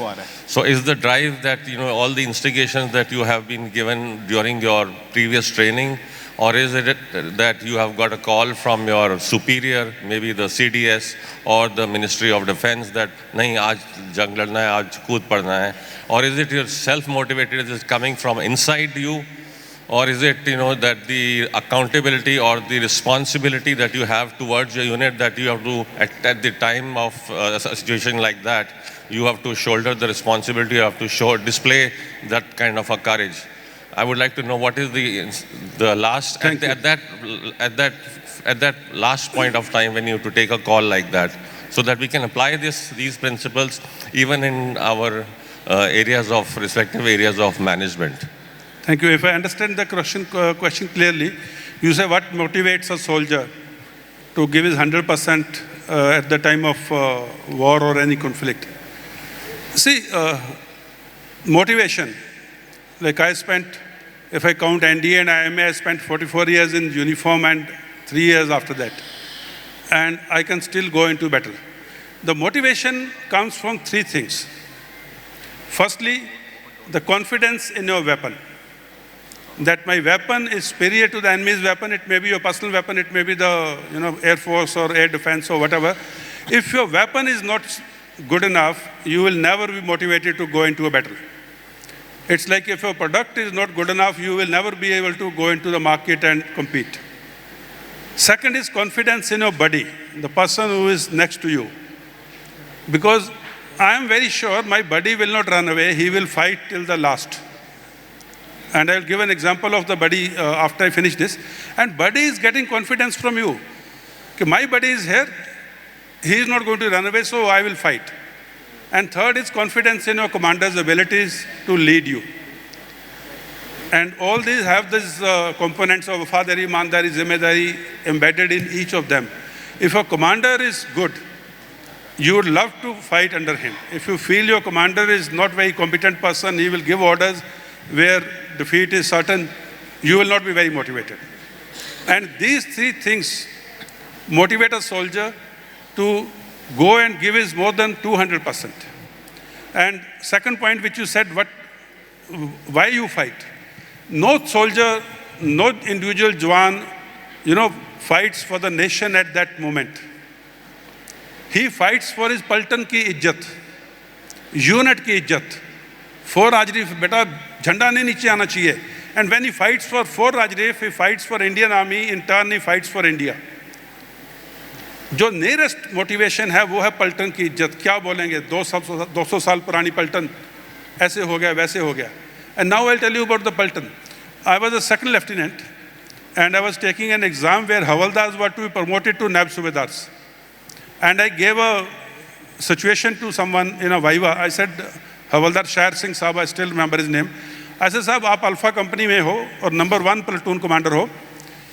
Speaker 9: So is the drive that, you know, all the instigations that you have been given during your previous training, or is it that you have got a call from your superior, maybe the CDS or the Ministry of Defense that nahi aaj jang ladna hai, aaj kood padna hai, or is it your self-motivated, is it coming from inside you? Or is it, you know, that the accountability or the responsibility that you have towards your unit that you have to, at the time of a situation like that, you have to shoulder the responsibility, you have to display that kind of a courage. I would like to know what is the last, at that last point of time when you have to take a call like that, so that we can apply these principles even in our respective areas of management.
Speaker 5: Thank you. If I understand the question clearly, you say what motivates a soldier to give his 100% at the time of war or any conflict. See, motivation, like I spent, if I count NDA and IMA, I spent 44 years in uniform and 3 years after that. And I can still go into battle. The motivation comes from three things. Firstly, the confidence in your weapon. That my weapon is superior to the enemy's weapon. It may be your personal weapon, it may be the Air Force or Air Defense or whatever. If your weapon is not good enough, you will never be motivated to go into a battle. It's like if your product is not good enough, you will never be able to go into the market and compete. Second is confidence in your buddy, the person who is next to you. Because I am very sure my buddy will not run away, he will fight till the last. And I'll give an example of the buddy after I finish this. And buddy is getting confidence from you. Okay, my buddy is here, he is not going to run away, so I will fight. And third is confidence in your commander's abilities to lead you. And all these have these components of wafadari, imandari, zimmedari embedded in each of them. If a commander is good, you would love to fight under him. If you feel your commander is not very competent person, he will give orders where defeat is certain, you will not be very motivated. And these three things motivate a soldier to go and give his more than 200%. And second point which you said, why you fight? No soldier, no individual Jawan, fights for the nation at that moment. He fights for his Paltan ki ijjat, unit ki ijjat. 4 Rajrif, beta, jhanda nahi niche aana chahiye. And when he fights for 4 Rajrif, he fights for Indian army, in turn he fights for India. जो nearest motivation है वो है पलटन की इज्जत. क्या बोलेंगे 200 साल पुरानी पलटन ऐसे हो गया वैसे हो गया. And now I'll tell you about the Paltan. I was a second lieutenant and I was taking an exam where Havaldars were to be promoted to Naib Subedars. And I gave a situation to someone in a Viva. I said, Havaldar Shair Singh Saab, I still remember his name. I said, साहब आप alpha company में हो और number 1 platoon commander हो.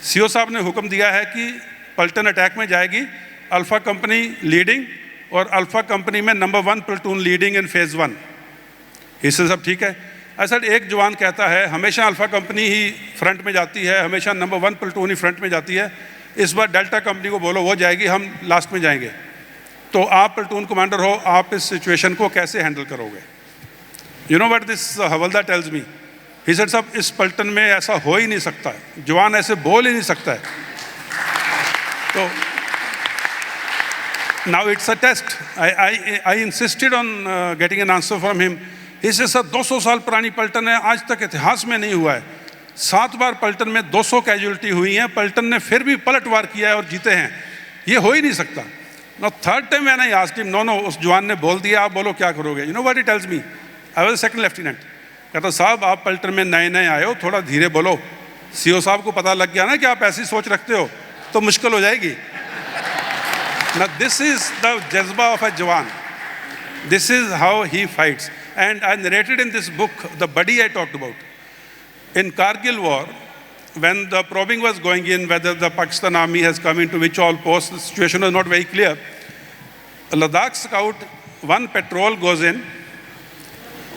Speaker 5: CO साहब ने हुक्म दिया है कि पलटन अटैक में जाएगी अल्फा कंपनी लीडिंग और अल्फा कंपनी में number 1 platoon leading in phase 1। इससे सब ठीक है। ऐसा एक जवान कहता है हमेशा अल्फा कंपनी ही फ्रंट में जाती है, हमेशा नंबर 1 प्लेटून ही फ्रंट में जाती है, इस बार डेल्टा कंपनी को बोलो वो जाएगी, हम लास्ट में जाएंगे। तो आप प्लेटून कमांडर हो, आप इस सिचुएशन को कैसे हैंडल करोगे? You know what this havildar tells me, he said साहब इस पलटन में ऐसा हो ही नहीं सकता है, जवान ऐसे बोल ही नहीं सकता है। तो now it's a test. I insisted on getting an answer from him. He said sir 200 साल पुरानी पलटन है, आज तक इतिहास में नहीं हुआ है, 7 बार पलटन में 200 कैजुअलिटी हुई हैं, पलटन ने फिर भी पलटवार किया है और जीते हैं, ये हो ही नहीं सकता। Now third time when I asked him, no, उस जवान ने बोल दिया, आप बोलो क्या करोगे? You know what he tells me? I was a second lieutenant. कहता साहब आप पलटन में नए नए आए हो, थोड़ा धीरे बोलो, सीओ साहब को पता लग गया ना कि आप ऐसी सोच रखते हो तो मुश्किल हो जाएगी। Now this is the jazba of a jawan. This is how he fights. And I narrated in this book the buddy I talked about. In Kargil war, when the probing was going in, whether the Pakistan army has come into which all posts, the situation was not very clear. A Ladakh scout, one patrol goes in,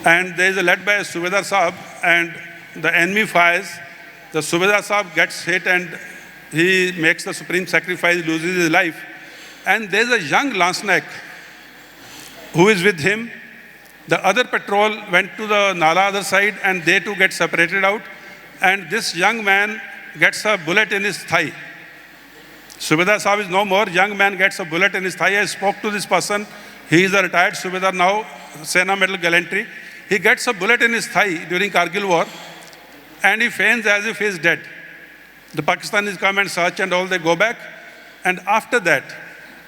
Speaker 5: and there is a led by a Subedar Saab, and the enemy fires. The Subedar Saab gets hit, and he makes the supreme sacrifice, loses his life. And there is a young Lance Naik who is with him. The other patrol went to the Nala other side, and they too get separated out. And this young man gets a bullet in his thigh. Subedar Saab is no more. Young man gets a bullet in his thigh. I spoke to this person. He is a retired Subedar now, Sena Medal Gallantry. He gets a bullet in his thigh during Kargil war, and he feigns as if he is dead. The Pakistanis come and search and all, they go back. And after that,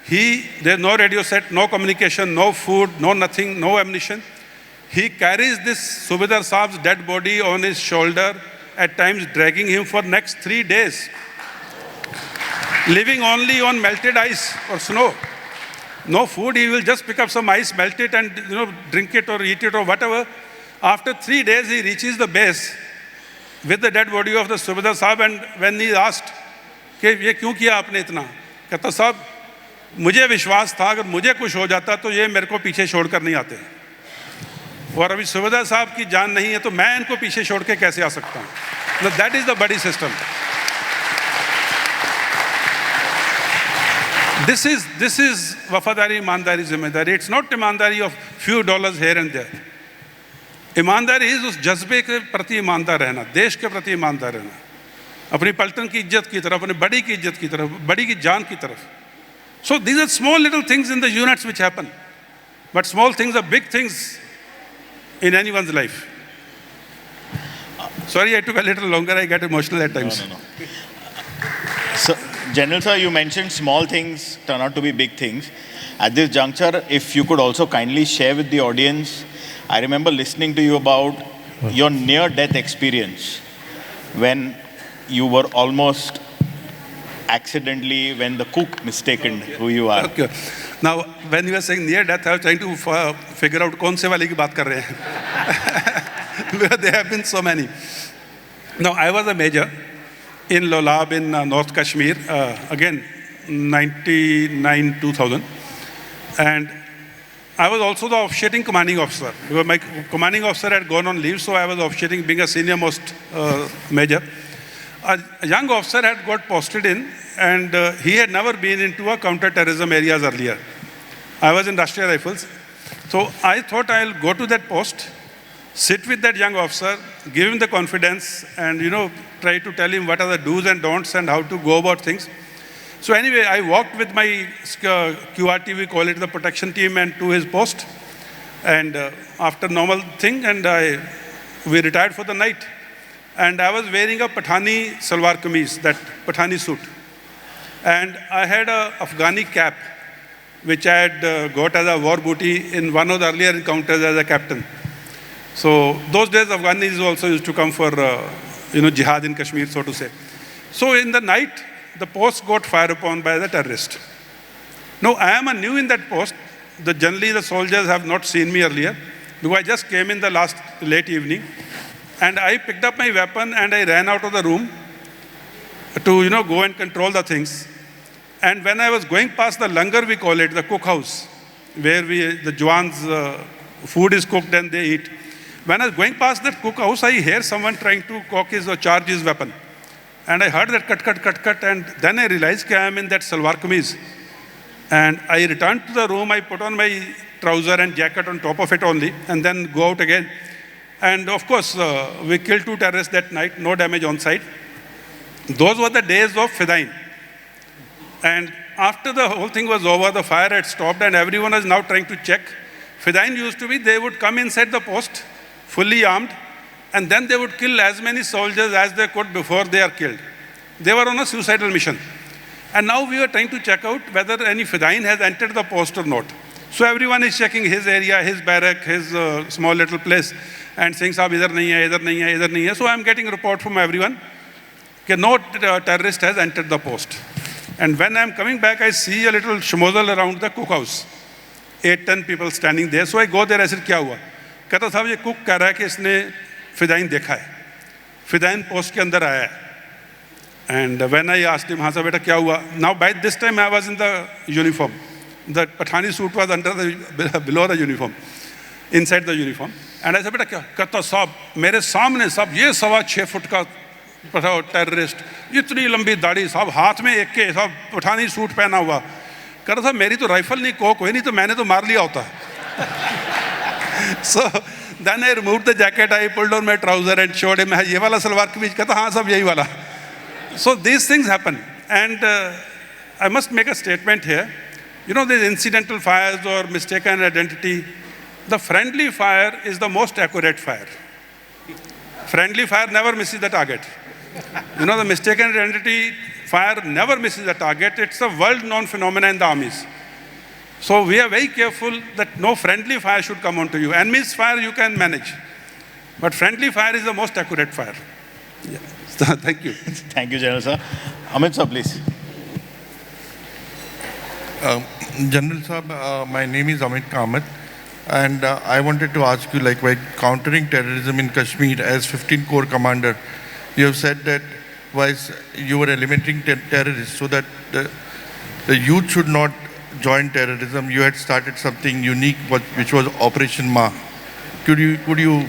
Speaker 5: there's no radio set, no communication, no food, no nothing, no ammunition. He carries this Subedar Saab's dead body on his shoulder, at times dragging him for next 3 days, living only on melted ice or snow. No food, he will just pick up some ice, melt it and drink it or eat it or whatever. After 3 days, he reaches the base with the dead body of the Subedar Saab, and when he asked, कि ये क्यों किया आपने इतना? कहता साहब मुझे विश्वास था अगर मुझे कुछ हो जाता तो ये मेरे को पीछे छोड़कर नहीं आते, और अभी सुबेदार साहब की जान नहीं है तो मैं इनको पीछे छोड़ के कैसे आ सकता हूँ? That is the buddy system. This is वफादारी, ईमानदारी, जिम्मेदारी. इट्स नॉट ईमानदारी of few dollars here and there. ईमानदारी इज उस जज्बे के प्रति ईमानदार रहना, देश के प्रति ईमानदार रहना, अपनी पलटन की इज्जत की तरफ, अपने बड़ी की इज्जत की तरफ, बड़ी की जान की तरफ. So these are small little things in the units which happen, but small things are big things in anyone's life. Sorry, I took a little longer. I get emotional at times.
Speaker 1: No. So, General Sir, you mentioned small things turn out to be big things. At this juncture, if you could also kindly share with the audience, I remember listening to you about your near-death experience when you were almost accidentally, when the cook mistaken who you are.
Speaker 5: Okay. Now, when you were saying near death, I was trying to figure out कौन से वाले की बात कर रहे हैं. Because there have been so many. Now, I was a major in Lolab in North Kashmir, again, 99-2000. And I was also the officiating commanding officer. Because my commanding officer had gone on leave, so I was officiating, being a senior most major. A young officer had got posted in, and he had never been into a counter-terrorism areas earlier. I was in Rashtriya Rifles. So I thought I'll go to that post, sit with that young officer, give him the confidence, and try to tell him what are the do's and don'ts and how to go about things. So anyway, I walked with my QRT, we call it the protection team, and to his post. And after normal thing, and we retired for the night. And I was wearing a Pathani salwar kameez, that Pathani suit. And I had a Afghani cap, which I had got as a war booty in one of the earlier encounters as a captain. So those days, Afghanis also used to come for, jihad in Kashmir, so to say. So in the night, the post got fired upon by the terrorist. Now, I am new in that post. Generally, the soldiers have not seen me earlier, because I just came in the late evening. And I picked up my weapon and I ran out of the room to, go and control the things. And when I was going past the langar, we call it, the cookhouse, where the Jawans' food is cooked and they eat. When I was going past that cookhouse, I hear someone trying to cock his or charge his weapon. And I heard that cut, cut, cut, cut, and then I realized I am in that salwar kameez. And I returned to the room, I put on my trouser and jacket on top of it only, and then go out again. And of course, we killed 2 terrorists that night, no damage on site. Those were the days of Fidain. And after the whole thing was over, the fire had stopped and everyone was now trying to check. Fidain used to be, they would come inside the post, fully armed, and then they would kill as many soldiers as they could before they are killed. They were on a suicidal mission. And now we were trying to check out whether any Fidain has entered the post or not. So everyone is checking his area, his barrack, his small little place, and saying, "Saab, idhar nahi hai, idhar nahi hai, idhar nahi hai." So I'm getting a report from everyone that no terrorist has entered the post. And when I'm coming back, I see a little schmozzle around the cookhouse. 8-10 people standing there. So I go there, I said, "Kya hua?" कहता साहब ये cook कह रहा है कि इसने फिदाइन देखा है, फिदाइन पोस्ट के अंदर आया है. And when I asked him, हाँ साहब बेटा क्या हुआ? Now by this time I was in the uniform. The Pathani suit was under below the uniform, inside the uniform. And I said बेटा क्या? कहता साहब मेरे सामने साहब ये 6.25 फुट का टेररिस्ट, इतनी लंबी दाढ़ी साहब, हाथ में एक के साहब पठानी सूट पहना हुआ. कहता साहब मेरी तो राइफल नहीं, कोक हुई नहीं तो मैंने तो मार लिया होता. So then I removed the jacket, I pulled on my trouser and showed him, ये वाला सलवार कमीज. कहता हाँ साहब यही वाला. So these things happen. And I must make a statement here. You know, these incidental fires or mistaken identity, the friendly fire is the most accurate fire. Friendly fire never misses the target. You know, the mistaken identity fire never misses the target. It's a world-known phenomenon in the armies. So we are very careful that no friendly fire should come onto you. Enemy's fire you can manage, but friendly fire is the most accurate fire. Yeah. Thank you.
Speaker 1: Thank you, General Sir. Amit Sir, please.
Speaker 10: General Sahab, my name is Amit Kamath, and I wanted to ask you, like, by countering terrorism in Kashmir as 15 Corps Commander, you have said that whilst you were eliminating terrorists so that the youth should not join terrorism, you had started something unique, which was Operation Ma. Could you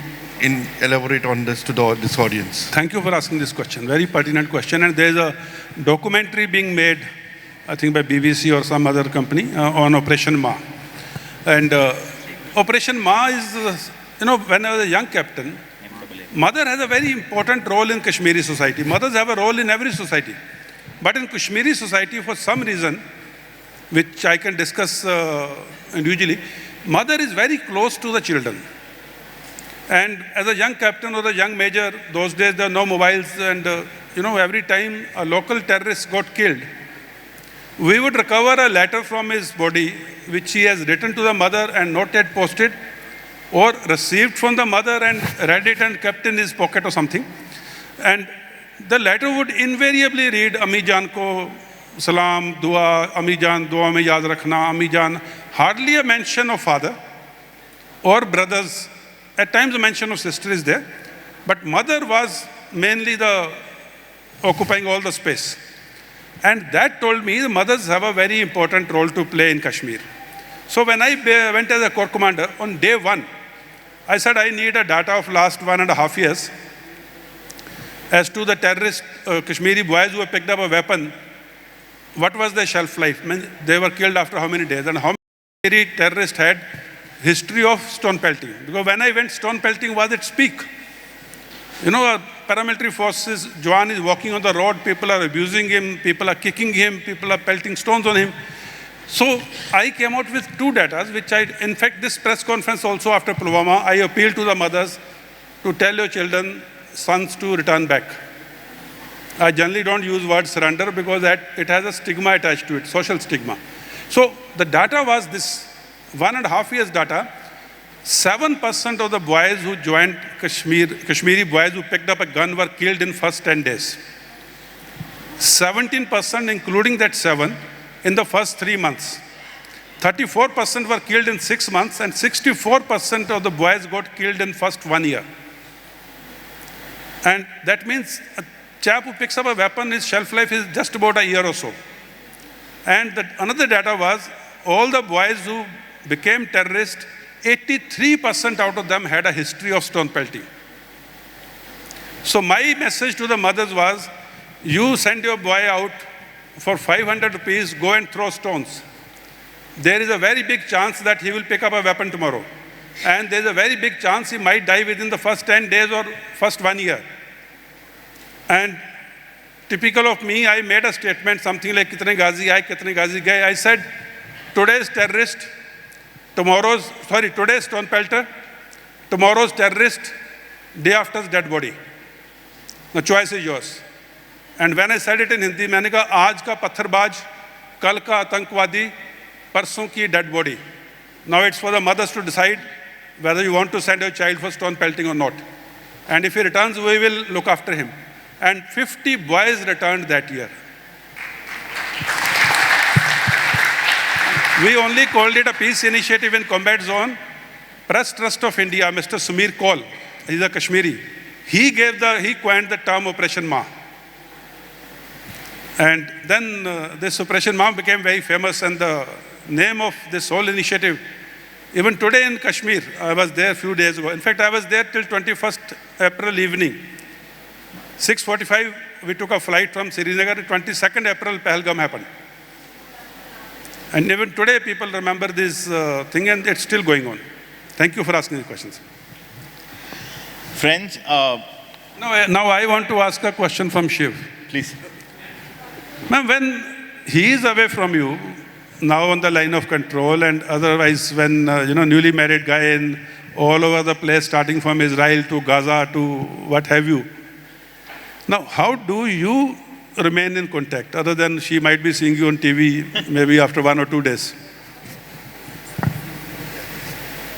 Speaker 10: elaborate on this to this audience?
Speaker 5: Thank you for asking this question. Very pertinent question. And there is a documentary being made, I think by BBC or some other company, on Operation Ma. And Operation Ma is, when I was a young captain, mother has a very important role in Kashmiri society. Mothers have a role in every society. But in Kashmiri society, for some reason, which I can discuss individually, mother is very close to the children. And as a young captain or a young major, those days there were no mobiles, and every time a local terrorist got killed, we would recover a letter from his body which he has written to the mother and not yet posted, or received from the mother and read it and kept in his pocket or something. And the letter would invariably read, Ami Jaan ko salam, dua, Ami Jaan, dua mein yaad rakhna, Ami Jaan. Hardly a mention of father or brothers. At times a mention of sister is there, but mother was mainly occupying all the space. And that told me the mothers have a very important role to play in Kashmir. So when I went as a Corps Commander, on day 1, I said I need a data of last 1.5 years as to the terrorist Kashmiri boys who have picked up a weapon. What was their shelf life? I mean, they were killed after how many days, and how many terrorists had history of stone pelting. Because when I went, stone pelting was at peak. Paramilitary forces, Jawan is walking on the road, people are abusing him, people are kicking him, people are pelting stones on him. So I came out with 2 data, which in fact, this press conference also after Pulwama, I appealed to the mothers to tell your children, sons to return back. I generally don't use word surrender because it has a stigma attached to it, social stigma. So the data was this 1.5 years data. 7% of the boys who joined Kashmiri boys who picked up a gun were killed in first 10 days. 17%, including that 7, in the first 3 months. 34% were killed in 6 months, and 64% of the boys got killed in first 1 year. And that means a chap who picks up a weapon, his shelf life is just about a year or so. And another data was all the boys who became terrorists, 83% out of them had a history of stone pelting. So my message to the mothers was, you send your boy out for 500 rupees, go and throw stones. There is a very big chance that he will pick up a weapon tomorrow. And there is a very big chance he might die within the first 10 days or first 1 year. And typical of me, I made a statement, something like, kitne ghazi aaye, kitne ghazi gaye. I said, today's terrorist, today's stone pelter, tomorrow's terrorist, day after's dead body. The choice is yours. And when I said it in Hindi, मैंने कहा आज का पत्थरबाज, कल का आतंकवादी, परसों की dead body. Now it's for the mothers to decide whether you want to send your child for stone pelting or not. And if he returns, we will look after him. And 50 boys returned that year. We only called it a peace initiative in combat zone. Press Trust of India, Mr. Sumeer Kaul, he's a Kashmiri. He coined the term Operation Ma. And then this Operation Ma became very famous, and the name of this whole initiative, even today in Kashmir, I was there a few days ago. In fact, I was there till 21st April evening. 6:45, we took a flight from Srinagar. 22nd April, Pahalgam happened. And even today, people remember this thing, and it's still going on. Thank you for asking the questions.
Speaker 1: Friends,
Speaker 5: now I want to ask a question from Shiv.
Speaker 1: please.
Speaker 5: Ma'am, when he is away from you, now on the line of control, and otherwise when, newly married guy in all over the place, starting from Israel to Gaza to what have you. Now, how do you remain in contact, other than she might be seeing you on TV maybe after 1 or 2 days?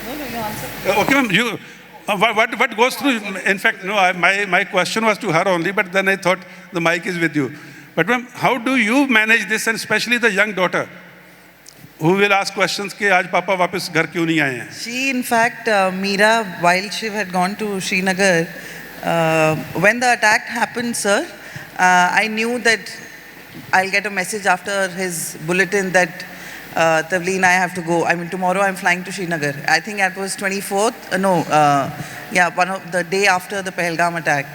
Speaker 11: No, you answer.
Speaker 5: Okay, ma'am, what goes through, in fact, no, my question was to her only, but then I thought the mic is with you. But ma'am, how do you manage this, and especially the young daughter, who will ask questions कि आज पापा वापस घर क्यों नहीं आए हैं?
Speaker 11: She, in fact, Meera, while Shiv had gone to Srinagar, when the attack happened, sir, I knew that I'll get a message after his bulletin that Tavleen, I have to go. I mean, tomorrow I'm flying to Srinagar. I think that was 24th. One of the day after the Pahalgam attack.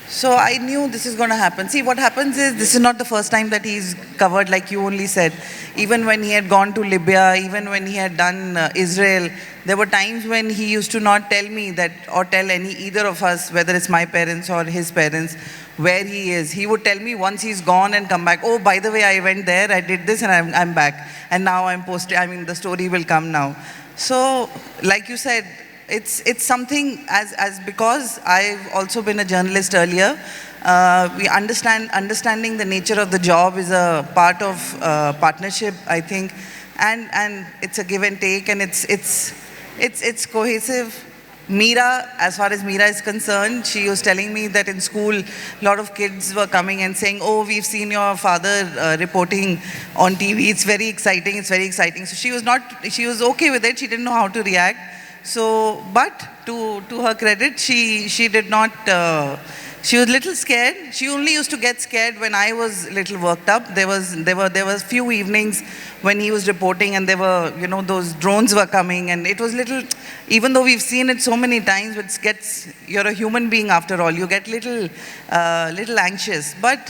Speaker 11: So I knew this is going to happen. See, what happens is, this is not the first time that he's covered, like you only said. Even when he had gone to Libya, even when he had done Israel, there were times when he used to not tell me that, or tell either of us, whether it's my parents or his parents, where he is. He would tell me once he's gone and come back, oh, by the way, I went there, I did this, and I'm back. And now I'm posting, the story will come now. So, like you said, it's something, as because I've also been a journalist earlier, we understanding the nature of the job is a part of partnership, I think, and it's a give and take, and it's cohesive. Meera, as far as Meera is concerned, she was telling me that in school, a lot of kids were coming and saying, oh, we've seen your father reporting on TV. It's very exciting. So she was okay with it. She didn't know how to react. So, but to her credit, she did not, she was a little scared. She only used to get scared when I was a little worked up. There was few evenings when he was reporting, and there were, those drones were coming, and it was little, even though we've seen it so many times, you're a human being after all, you get little anxious. But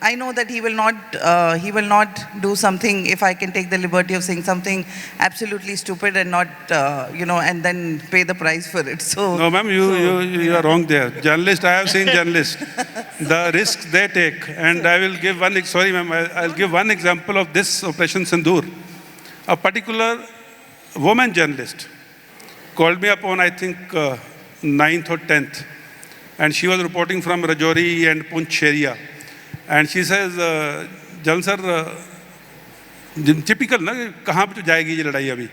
Speaker 11: I know that he will not do something, if I can take the liberty of saying something absolutely stupid and not, and then pay the price for it. So
Speaker 5: no, ma'am, you are wrong there. Journalists, I have seen journalists, the risks they take, and I will give I'll give one example of this Operation Sindoor. A particular woman journalist called me up on, I think, 9th or 10th, and she was reporting from Rajouri and Poonch area. And she says, Jan sir, typical, na, kahan pe jayegi ye ladai abhi?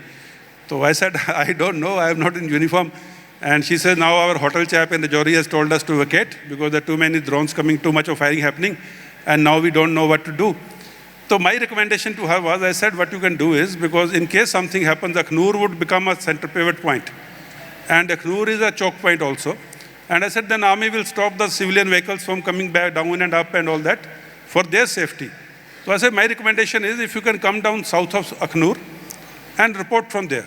Speaker 5: So I said, I don't know, I am not in uniform. And she says, now our hotel chap in Rajouri has told us to vacate because there are too many drones coming, too much of firing happening, and now we don't know what to do. So my recommendation to her was, I said, what you can do is, because in case something happens, Akhnur would become a center pivot point. And Akhnur is a choke point also. And I said, then army will stop the civilian vehicles from coming back down and up and all that for their safety. So I say my recommendation is if you can come down south of Akhnur and report from there.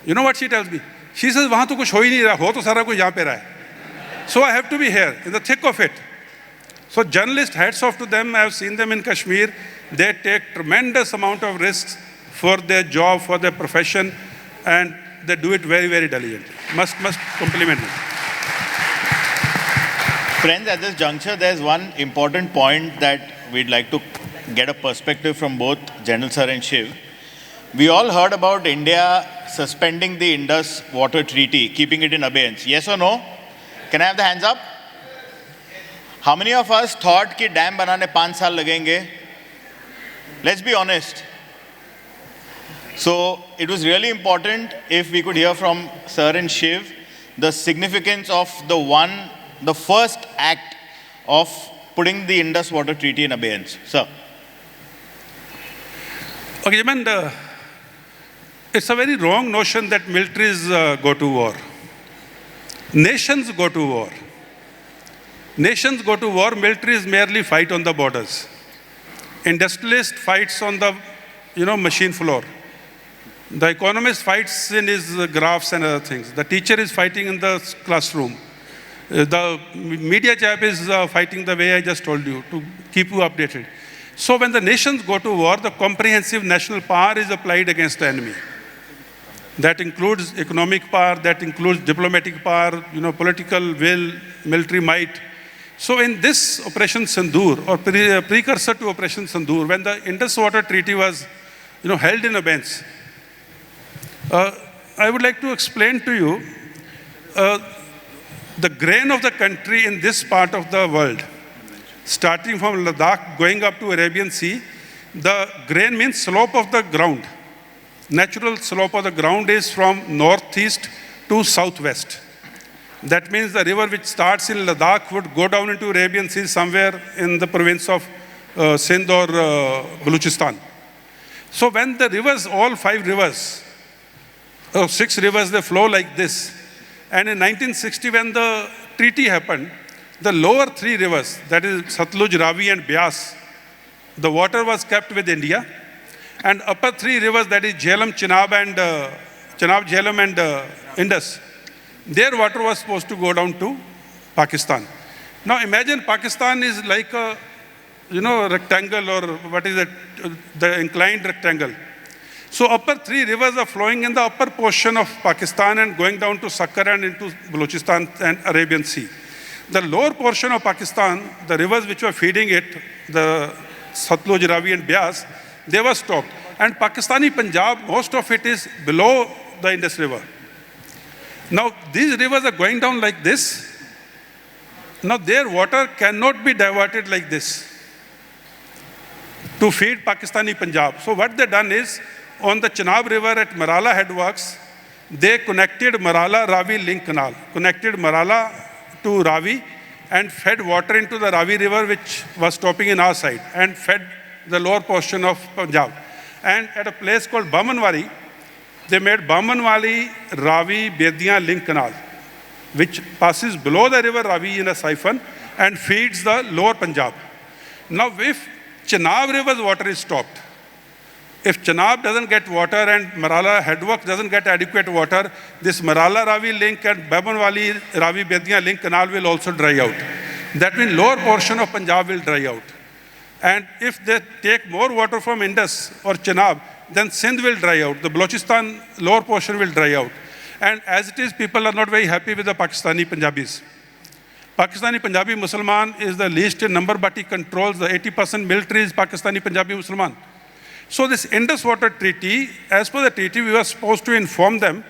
Speaker 5: You know what she tells me? She says, वहाँ तो कुछ हो ही नहीं रहा, हो तो सारा कुछ यहाँ पे रहा है. So I have to be here in the thick of it. So journalists, hats off to them. I have seen them in Kashmir. They take tremendous amount of risks for their job, for their profession, and they do it very, very diligently. Must compliment them.
Speaker 1: Friends, at this juncture, there's one important point that we'd like to get a perspective from both General Sir and Shiv. We all heard about India suspending the Indus Water Treaty, keeping it in abeyance. Yes or no? Can I have the hands up? How many of us thought कि dam बनाने 5 साल लगेंगे? Let's be honest. So it was really important if we could hear from Sir and Shiv the significance of the first act of putting the Indus Water Treaty in abeyance. Sir.
Speaker 5: Okay, Yaman, it's a very wrong notion that militaries go to war. Nations go to war. Nations go to war, militaries merely fight on the borders. Industrialist fights on the, machine floor. The economist fights in his graphs and other things. The teacher is fighting in the classroom. The media chap is fighting the way I just told you to keep you updated. So when the nations go to war, the comprehensive national power is applied against the enemy. That includes economic power, that includes diplomatic power, political will, military might. So in this Operation Sindoor, or precursor to Operation Sindoor, when the Indus Water Treaty was, held in abeyance, I would like to explain to you the grain of the country in this part of the world. Starting from Ladakh, going up to Arabian Sea, the grain means slope of the ground. Natural slope of the ground is from northeast to southwest. That means the river which starts in Ladakh would go down into Arabian Sea somewhere in the province of Sindh or Baluchistan. So when the rivers, all 5 rivers, 6 rivers, they flow like this. And in 1960, when the treaty happened, the lower 3 rivers, that is Satluj, Ravi and Beas, the water was kept with India. And upper 3 rivers, that is Jhelum, Chenab, Jhelum and Indus, their water was supposed to go down to Pakistan. Now imagine Pakistan is like a, rectangle, or what is it, the inclined rectangle. So upper 3 rivers are flowing in the upper portion of Pakistan and going down to Sakkar and into Balochistan and Arabian Sea. The lower portion of Pakistan, the rivers which were feeding it, the Satluj, Ravi and Beas, they were stopped. And Pakistani Punjab, most of it is below the Indus River. Now, these rivers are going down like this. Now, their water cannot be diverted like this to feed Pakistani Punjab. So, what they done is, on the Chenab River at Marala headworks, they connected Marala-Ravi link canal, connected Marala to Ravi and fed water into the Ravi River, which was stopping in our side, and fed the lower portion of Punjab. And at a place called Bamanwali, they made Bamanwali-Ravi Bediya link canal, which passes below the river Ravi in a siphon and feeds the lower Punjab. Now, if Chenab River's water is stopped, if Chenab doesn't get water and Marala headwork doesn't get adequate water, this Marala-Ravi link and Bamanwali-Ravi Bediya link canal will also dry out. That means lower portion of Punjab will dry out. And if they take more water from Indus or Chenab, then Sindh will dry out. The Balochistan lower portion will dry out. And as it is, people are not very happy with the Pakistani Punjabis. Pakistani Punjabi Musliman is the least in number, but he controls the 80% military is Pakistani Punjabi Musliman. So this Indus Water Treaty, as per the treaty, we were supposed to inform them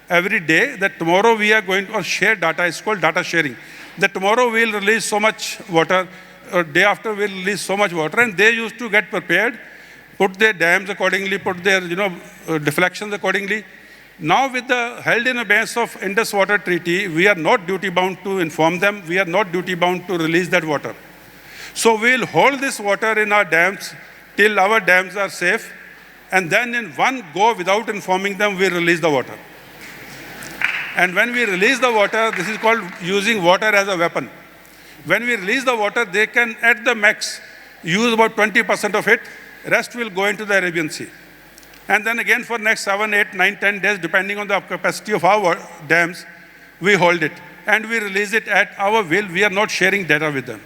Speaker 5: every day that tomorrow we are going to share data. It's called data sharing. That tomorrow we'll release so much water, or day after we'll release so much water, and they used to get prepared, put their dams accordingly, put their deflections accordingly. Now with the held in abeyance of Indus Water Treaty, we are not duty bound to inform them. We are not duty bound to release that water. So we'll hold this water in our dams till our dams are safe, and then in one go, without informing them, we release the water. And when we release the water, this is called using water as a weapon. When we release the water, they can, at the max, use about 20% of it, rest will go into the Arabian Sea. And then again for next 7, 8, 9, 10 days, depending on the capacity of our dams, we hold it. And we release it at our will. We are not sharing data with them.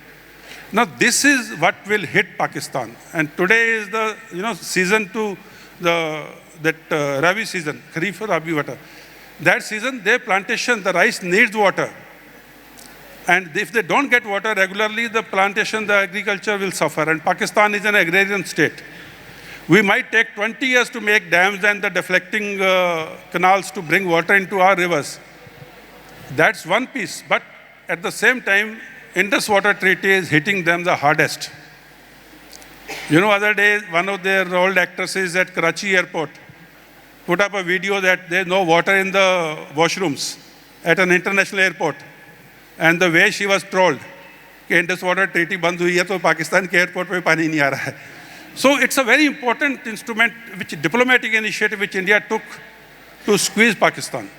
Speaker 5: Now this is what will hit Pakistan. And today is the season to that Rabi season, Kharif or Rabi water. That season, their plantation, the rice needs water. And if they don't get water regularly, the plantation, the agriculture will suffer. And Pakistan is an agrarian state. We might take 20 years to make dams and the deflecting canals to bring water into our rivers. That's one piece. But at the same time, Indus Water Treaty is hitting them the hardest. Other day, one of their old actresses at Karachi airport put up a video that there's no water in the washrooms at an international airport. And the way she was trolled, कि Indus Water Treaty बंद हुई है तो पाकिस्तान के airport पे पानी नहीं आ रहा है. So it's a very important instrument, diplomatic initiative which India took to squeeze Pakistan.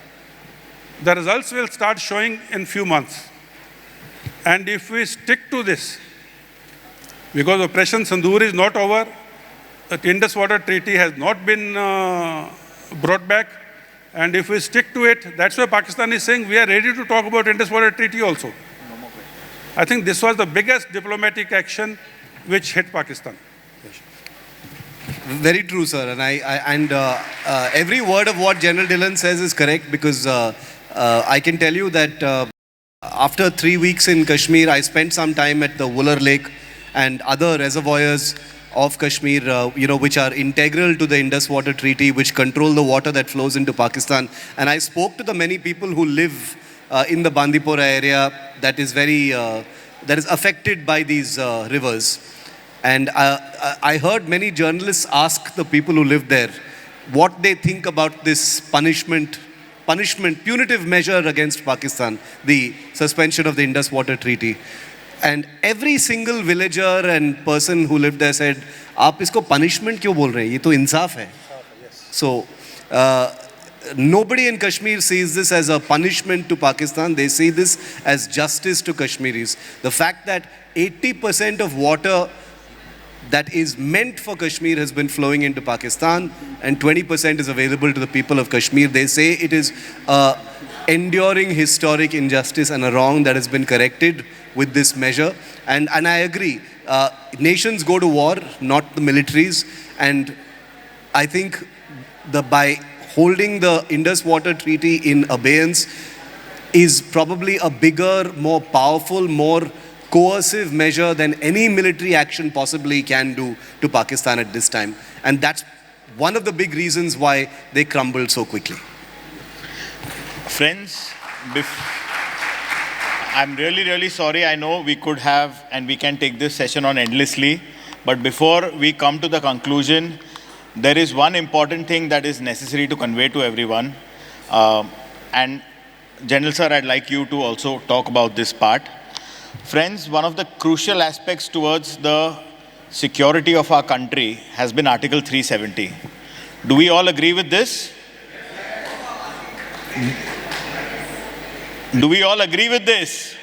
Speaker 5: The results will start showing in few months. And if we stick to this, because Operation Sindoor is not over, the Indus Water Treaty has not been brought back, and if we stick to it, that's why Pakistan is saying we are ready to talk about Indus Water Treaty also. I think this was the biggest diplomatic action which hit Pakistan.
Speaker 8: Very true, sir. And every word of what General Dhillon says is correct, because I can tell you that after 3 weeks in Kashmir, I spent some time at the Wular Lake and other reservoirs of Kashmir, which are integral to the Indus Water Treaty, which control the water that flows into Pakistan. And I spoke to the many people who live in the Bandipora area that is affected by these rivers. And I heard many journalists ask the people who live there what they think about this punitive measure against Pakistan, the suspension of the Indus Water Treaty. And every single villager and person who lived there said, "आप इसको punishment क्यों बोल रहे हैं? ये तो इंसाफ है." So nobody in Kashmir sees this as a punishment to Pakistan. They see this as justice to Kashmiris. The fact that 80% of water that is meant for Kashmir has been flowing into Pakistan and 20% is available to the people of Kashmir. They say it is an enduring historic injustice and a wrong that has been corrected with this measure. And I agree. Nations go to war, not the militaries. And I think by holding the Indus Water Treaty in abeyance is probably a bigger, more powerful, more coercive measure than any military action possibly can do to Pakistan at this time. And that's one of the big reasons why they crumbled so quickly.
Speaker 1: Friends, I'm really, really sorry. I know we could have and we can take this session on endlessly. But before we come to the conclusion, there is one important thing that is necessary to convey to everyone. And General Sir, I'd like you to also talk about this part. Friends, one of the crucial aspects towards the security of our country has been Article 370. Do we all agree with this? Do we all agree with this?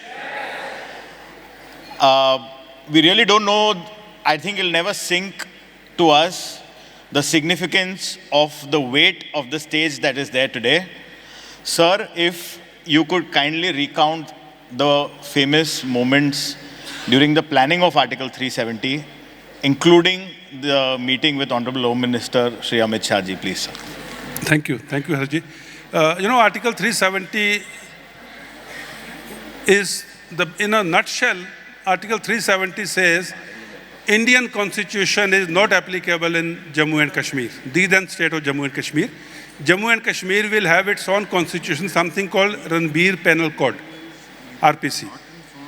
Speaker 1: We really don't know. I think it'll never sink to us the significance of the weight of the stage that is there today. Sir, if you could kindly recount the famous moments during the planning of Article 370, including the meeting with Honorable Home Minister Shri Amit Shah ji, please, sir.
Speaker 5: Thank you, Harji. Article 370 is, in a nutshell, Article 370 says Indian Constitution is not applicable in Jammu and Kashmir, the then state of Jammu and Kashmir. Jammu and Kashmir will have its own constitution, something called Ranbir Penal Code, RPC.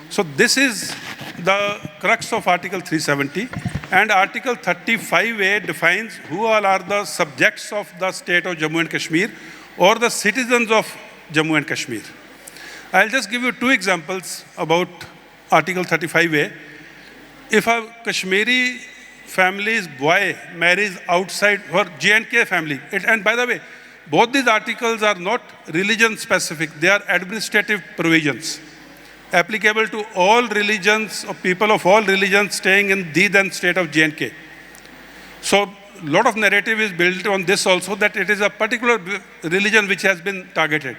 Speaker 5: So this is the crux of Article 370. And Article 35A defines who all are the subjects of the state of Jammu and Kashmir or the citizens of Jammu and Kashmir. I'll just give you two examples about Article 35A. If a Kashmiri family's boy marries outside her J&K family, and by the way, both these articles are not religion specific, they are administrative provisions. applicable to all religions or people of all religions staying in the then state of J&K. So a lot of narrative is built on this also, that it is a particular religion which has been targeted.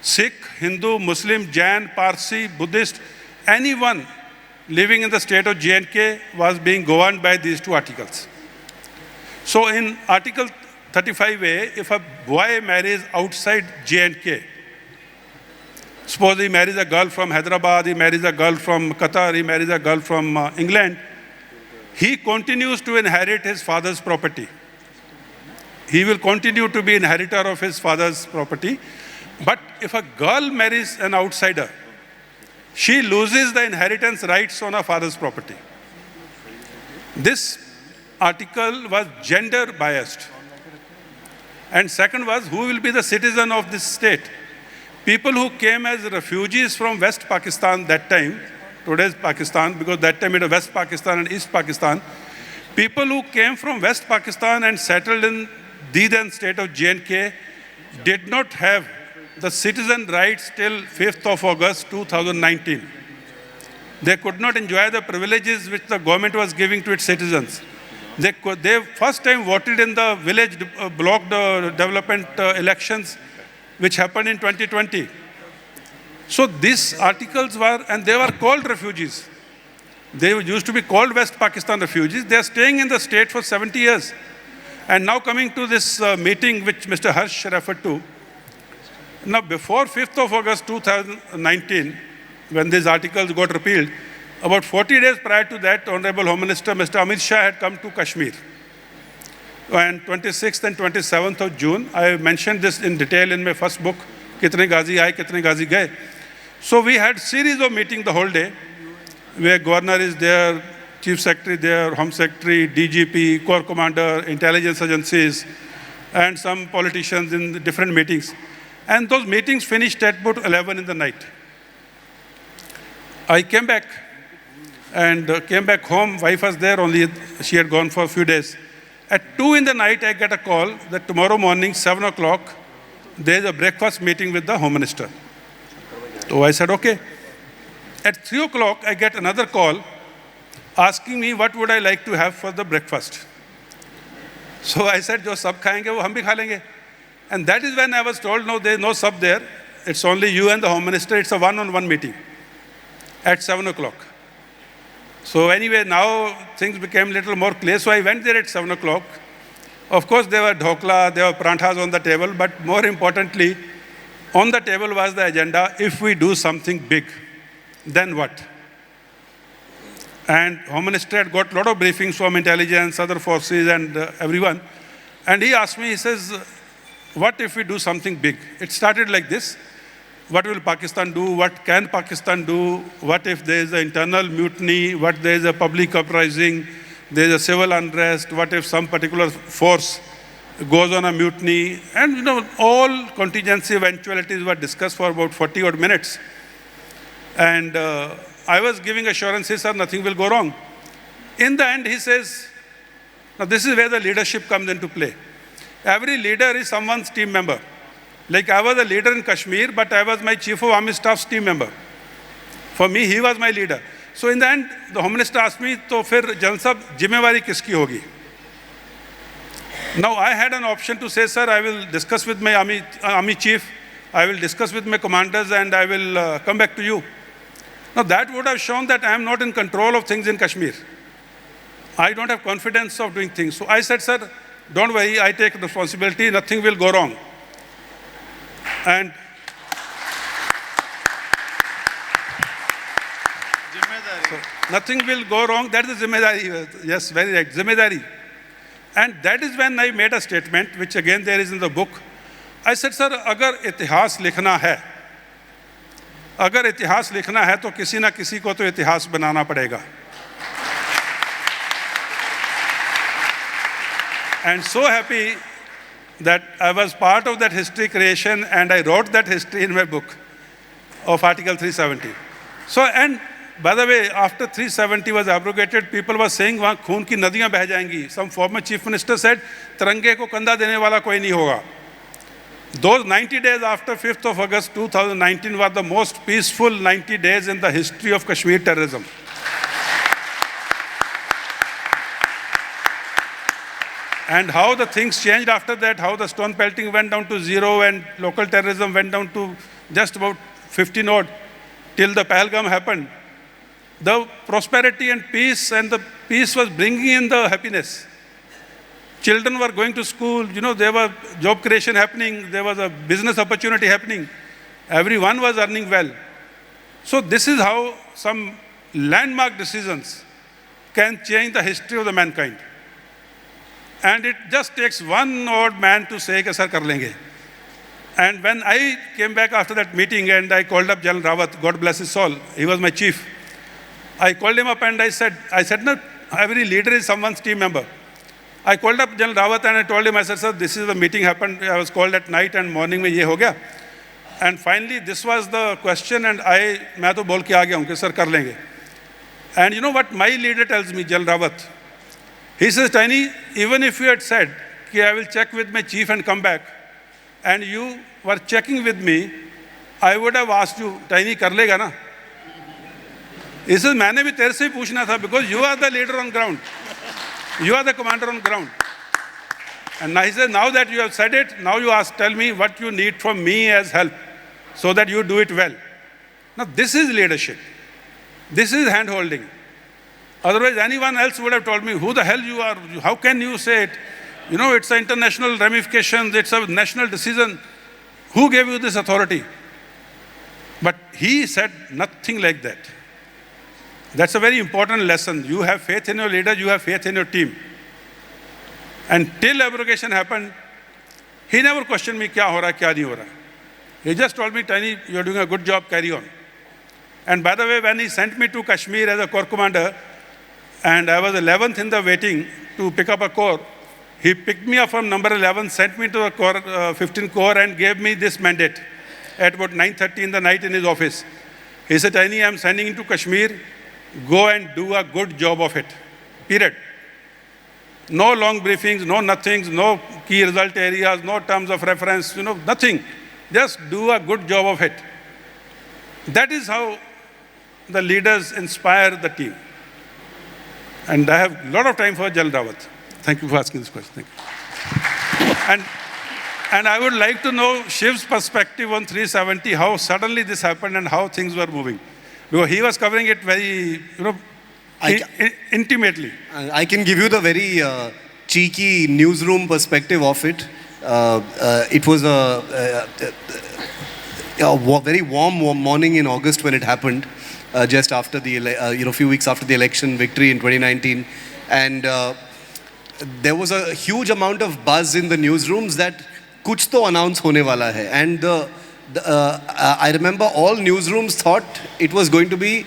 Speaker 5: Sikh, Hindu, Muslim, Jain, Parsi, Buddhist, anyone living in the state of J&K was being governed by these two articles. So in Article 35A, if a boy marries outside J&K, suppose he marries a girl from Hyderabad, he marries a girl from Qatar, he marries a girl from England, he continues to inherit his father's property. He will continue to be inheritor of his father's property. But if a girl marries an outsider, she loses the inheritance rights on her father's property. This article was gender biased. And second was, who will be the citizen of this state? People who came as refugees from West Pakistan that time, today's Pakistan, because that time it was West Pakistan and East Pakistan. People who came from West Pakistan and settled in the then state of J&K did not have the citizen rights till 5th of August 2019. They could not enjoy the privileges which the government was giving to its citizens. They first time voted in the village block development elections which happened in 2020. So these articles were, and they were called refugees. They used to be called West Pakistan refugees. They are staying in the state for 70 years. And now coming to this meeting which Mr. Harsh referred to. Now before 5th of August 2019, when these articles got repealed, about 40 days prior to that, Honorable Home Minister Mr. Amit Shah had come to Kashmir. And 26th and 27th of June, I mentioned this in detail in my first book, Kitne Ghazi Aaye, Kitne Ghazi Gaye. So we had series of meetings the whole day, where Governor is there, Chief Secretary there, Home Secretary, DGP, Corps Commander, intelligence agencies, and some politicians in the different meetings. And those meetings finished at about 11 in the night. I came back home. Wife was there only, she had gone for a few days. At 2 in the night, I get a call that tomorrow morning, 7 o'clock, there is a breakfast meeting with the Home Minister. So I said, okay. At 3 o'clock, I get another call asking me what would I like to have for the breakfast. So I said, jo sab khayenge, wo hum bhi kha lenge. And that is when I was told, no, there is no sub there. It's only you and the Home Minister. It's a one-on-one meeting at 7 o'clock. So anyway, now things became a little more clear. So I went there at 7 o'clock. Of course, there were dhokla, there were pranthas on the table, but more importantly, on the table was the agenda, if we do something big, then what? And Home Minister had got a lot of briefings from intelligence, other forces and everyone. And he asked me, he says, what if we do something big? It started like this. What will Pakistan do? What can Pakistan do? What if there is an internal mutiny? What there is a public uprising? There is a civil unrest? What if some particular force goes on a mutiny? And all contingency eventualities were discussed for about 40 odd minutes. And I was giving assurances, sir, nothing will go wrong. In the end, he says, now this is where the leadership comes into play. Every leader is someone's team member. Like I was a leader in Kashmir, but I was my Chief of Army Staff's team member. For me, he was my leader. So in the end, the Home Minister asked me, to fir General Sahab, zimmewari kiski hogi? Now I had an option to say, sir, I will discuss with my army chief, I will discuss with my commanders, and I will come back to you. Now that would have shown that I am not in control of things in Kashmir. I don't have confidence of doing things. So I said, sir, don't worry, I take responsibility, nothing will go wrong. And so nothing will go wrong. That is zimmedari. Yes, very right. Zimmedari. And that is when I made a statement, which again there is in the book. I said, sir, agar itihas likhna hai, to kisi na kisi ko to itihas banana padega. And so happy that I was part of that history creation, and I wrote that history in my book of Article 370. So, and by the way, after 370 was abrogated, people were saying, wahan khoon ki nadiyan beh jayengi. Some former chief minister said, tirange ko kanda dene wala koi nahi hoga. Those 90 days after 5th of August 2019 were the most peaceful 90 days in the history of Kashmir terrorism. And how the things changed after that, how the stone pelting went down to zero and local terrorism went down to just about 15 odd till the Pahalgam happened. The prosperity and the peace was bringing in the happiness. Children were going to school, there was job creation happening, there was a business opportunity happening. Everyone was earning well. So this is how some landmark decisions can change the history of the mankind. And it just takes one odd man to say, "Sir, kar lenge." And when I came back after that meeting and I called up General Rawat, God bless his soul, he was my chief. I called him up and I said, no, every leader is someone's team member. I called up General Rawat and I told him, I said, "Sir, this is the meeting happened. I was called at night and morning mein ye ho gaya." And finally, this was the question and main to bol ke aa gaya hu ki sir kar lenge. And you know what my leader tells me, General Rawat? He says, "Tiny, even if you had said, ki I will check with my chief and come back, and you were checking with me, I would have asked you, Tiny, kar lega na?" He says, "मैंने भी तेरे से ही पूछना था, because you are the leader on ground. You are the commander on ground." And now he says, "Now that you have said it, now you tell me what you need from me as help, so that you do it well." Now this is leadership. This is hand-holding. Otherwise, anyone else would have told me, "Who the hell you are? How can you say it? It's an international ramifications, it's a national decision. Who gave you this authority?" But he said nothing like that. That's a very important lesson. You have faith in your leader, you have faith in your team. And till abrogation happened, he never questioned me, kya ho raha, kya nahi ho raha. He just told me, "Tiny, you're doing a good job, carry on." And by the way, when he sent me to Kashmir as a corps commander, and I was 11th in the waiting to pick up a corps, he picked me up from number 11, sent me to the corps, 15th Corps, and gave me this mandate at about 9:30 in the night in his office. He said, "Tiny, I'm sending you to Kashmir. Go and do a good job of it. Period. No long briefings, no nothings, no key result areas, no terms of reference, nothing. Just do a good job of it." That is how the leaders inspire the team. And I have a lot of time for General Rawat. Thank you for asking this question. Thank you. And I would like to know Shiv's perspective on 370, how suddenly this happened and how things were moving. Because he was covering it very, intimately.
Speaker 8: I can give you the very cheeky newsroom perspective of it. It was a very warm morning in August when it happened, just after the, few weeks after the election victory in 2019. And there was a huge amount of buzz in the newsrooms that kuch to announce hone wala hai. And I remember all newsrooms thought it was going to be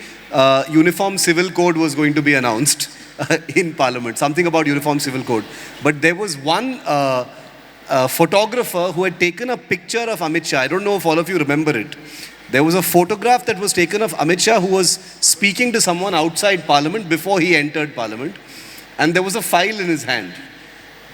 Speaker 8: Uniform Civil Code was going to be announced in Parliament, something about Uniform Civil Code. But there was one photographer who had taken a picture of Amit Shah. I don't know if all of you remember it. There was a photograph that was taken of Amit Shah who was speaking to someone outside Parliament before he entered Parliament. And there was a file in his hand.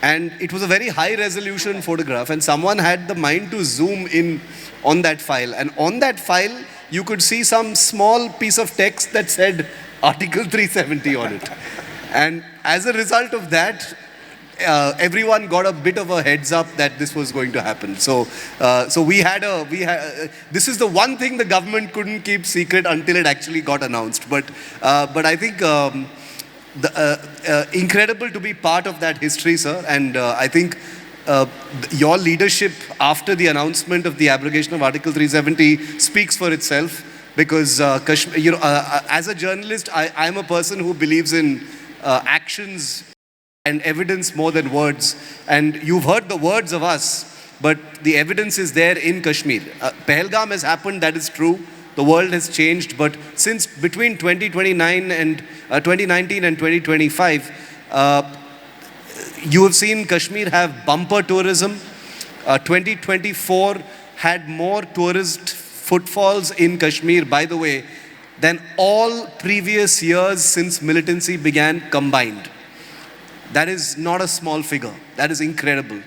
Speaker 8: And it was a very high resolution photograph, and someone had the mind to zoom in on that file. And on that file, you could see some small piece of text that said Article 370 on it. And as a result of that, everyone got a bit of a heads up that this was going to happen. So this is the one thing the government couldn't keep secret until it actually got announced. But I think incredible to be part of that history, sir. And I think your leadership after the announcement of the abrogation of Article 370 speaks for itself. Because as a journalist, I'm a person who believes in actions and evidence more than words. And you've heard the words of us, but the evidence is there in Kashmir. Pahalgam has happened, that is true. The world has changed, but since between 2019 and 2025, you have seen Kashmir have bumper tourism. 2024 had more tourist footfalls in Kashmir, by the way, than all previous years since militancy began combined. That is not a small figure. That is incredible.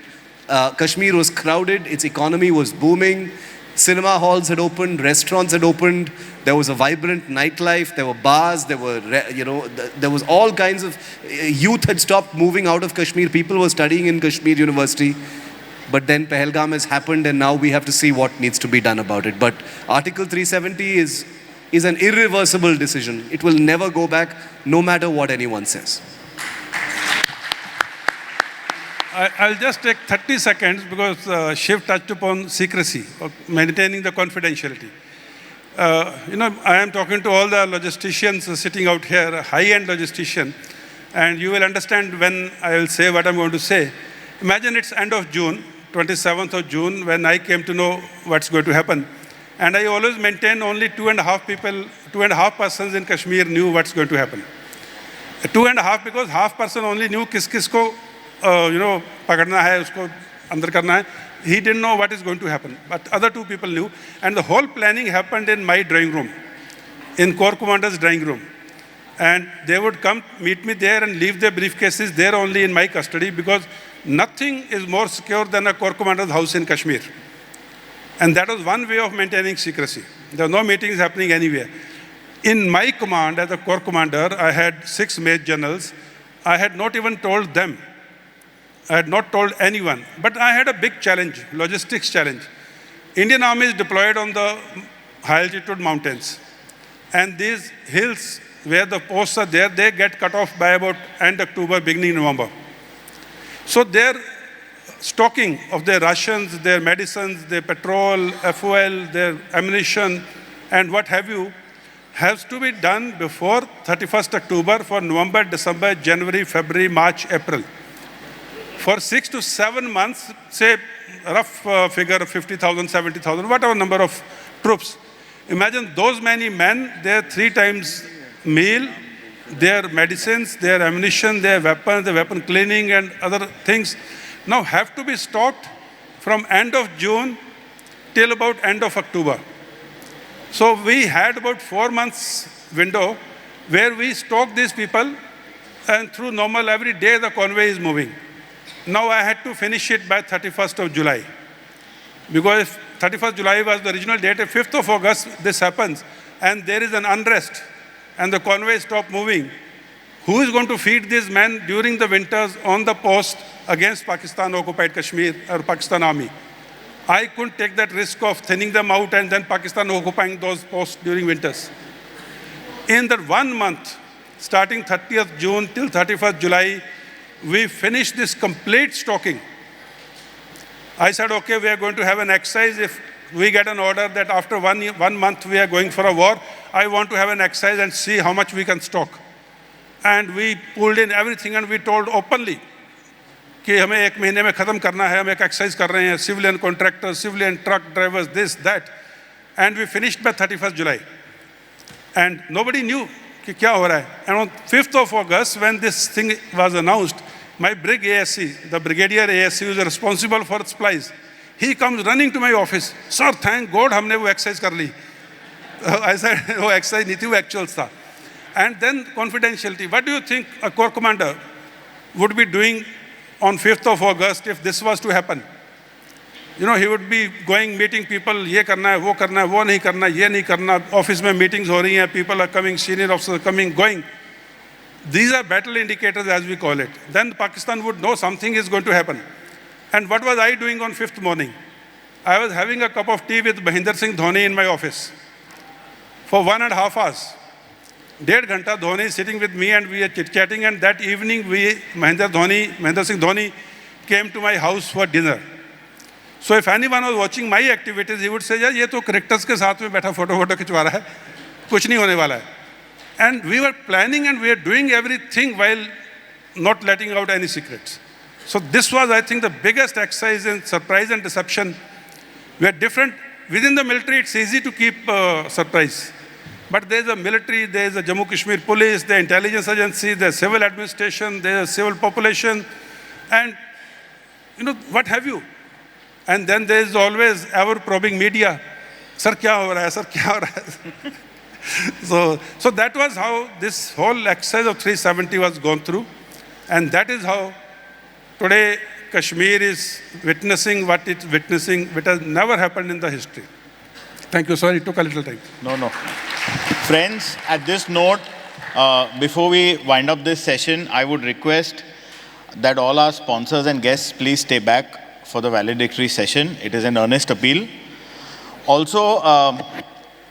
Speaker 8: Kashmir was crowded, its economy was booming, cinema halls had opened, restaurants had opened, there was a vibrant nightlife, there were bars, there were, there was all kinds of, youth had stopped moving out of Kashmir, people were studying in Kashmir University. But then Pahalgam has happened and now we have to see what needs to be done about it. But Article 370 is an irreversible decision. It will never go back, no matter what anyone says.
Speaker 5: I'll just take 30 seconds because Shiv touched upon secrecy, maintaining the confidentiality. I am talking to all the logisticians sitting out here, a high-end logistician, and you will understand when I will say what I'm going to say. Imagine it's end of June, 27th of June, when I came to know what's going to happen. And I always maintain only 2.5 persons in Kashmir knew what's going to happen. 2.5 because half person only knew किस को पकड़ना है, उसको अंदर करना है. He didn't know what is going to happen, but other 2 people knew. And the whole planning happened in my drawing room, in Corps Commander's drawing room. And they would come meet me there and leave their briefcases there only in my custody because nothing is more secure than a Corps Commander's house in Kashmir. And that was one way of maintaining secrecy. There were no meetings happening anywhere. In my command as a Corps Commander, I had 6 Major Generals. I had not even told them. I had not told anyone. But I had a big challenge, logistics challenge. Indian Army is deployed on the high altitude mountains. And these hills where the posts are there, they get cut off by about end October, beginning November. So their stocking of their rations, their medicines, their petrol, fuel, their ammunition, and what have you, has to be done before 31st October for November, December, January, February, March, April. For 6 to 7 months, say rough figure of 50,000, 70,000, whatever number of troops. Imagine those many men, their 3 times meal, their medicines, their ammunition, their weapons, the weapon cleaning and other things now have to be stocked from end of June till about end of October. So we had about 4 months window where we stocked these people and through normal every day the convoy is moving. Now I had to finish it by 31st of July. Because if 31st July was the original date, if 5th of August this happens and there is an unrest and the convoy stop moving, who is going to feed these men during the winters on the post against Pakistan occupied Kashmir or Pakistan army? I couldn't take that risk of thinning them out and then Pakistan occupying those posts during winters. In that 1 month, starting 30th June till 31st July, we finished this complete stocking. I said, okay, we are going to have an exercise. If we get an order that after 1 month we are going for a war, I want to have an exercise and see how much we can stock. And we pulled in everything and we told openly कि हमें 1 महीने में ख़त्म करना है, हम एक exercise कर रहे हैं, civilian contractors, civilian truck drivers, this, that. And we finished by 31st July. And nobody knew कि क्या हो रहा है. And on 5th of August, when this thing was announced, my Brig ASC, the Brigadier ASC who is responsible for supplies, he comes running to my office. Sir, thank God हमने वो exercise कर ली. I said, वो exercise नहीं थी, वो actuals था. And then confidentiality. What do you think a Corps Commander would be doing on 5th of August if this was to happen? You know, he would be going, meeting people, ये करना है, वो नहीं करना, ये नहीं करना, office में meetings हो रही हैं, people are coming, senior officers are coming, going. These are battle indicators as we call it. Then Pakistan would know something is going to happen. And what was I doing on 5th morning? I was having a cup of tea with Mahinder Singh Dhoni in my office for 1.5 hours. 1.5 घंटा Dhoni is sitting with me and we are chit-chatting, and that evening Mahinder Singh Dhoni came to my house for dinner. So if anyone was watching my activities, he would say, यार ये तो cricketers के साथ में बैठा photo खिंचवा रहा है, कुछ नहीं होने वाला है. And we were planning and we were doing everything while not letting out any secrets. So this was, I think, the biggest exercise in surprise and deception. We are different. Within the military, it's easy to keep surprise. But there's a military, there's a Jammu Kashmir police, the intelligence agency, there's civil administration, there's a civil population, and you know, what have you. And then there's always ever-probing media. Sir, kya ho raha hai? Sir, kya ho raha hai? So that was how this whole exercise of 370 was gone through. And that is how today Kashmir is witnessing what it's witnessing, which has never happened in the history. Thank you. Sorry, it took a little time.
Speaker 1: No. Friends, at this note, before we wind up this session, I would request that all our sponsors and guests please stay back for the valedictory session. It is an earnest appeal. Also,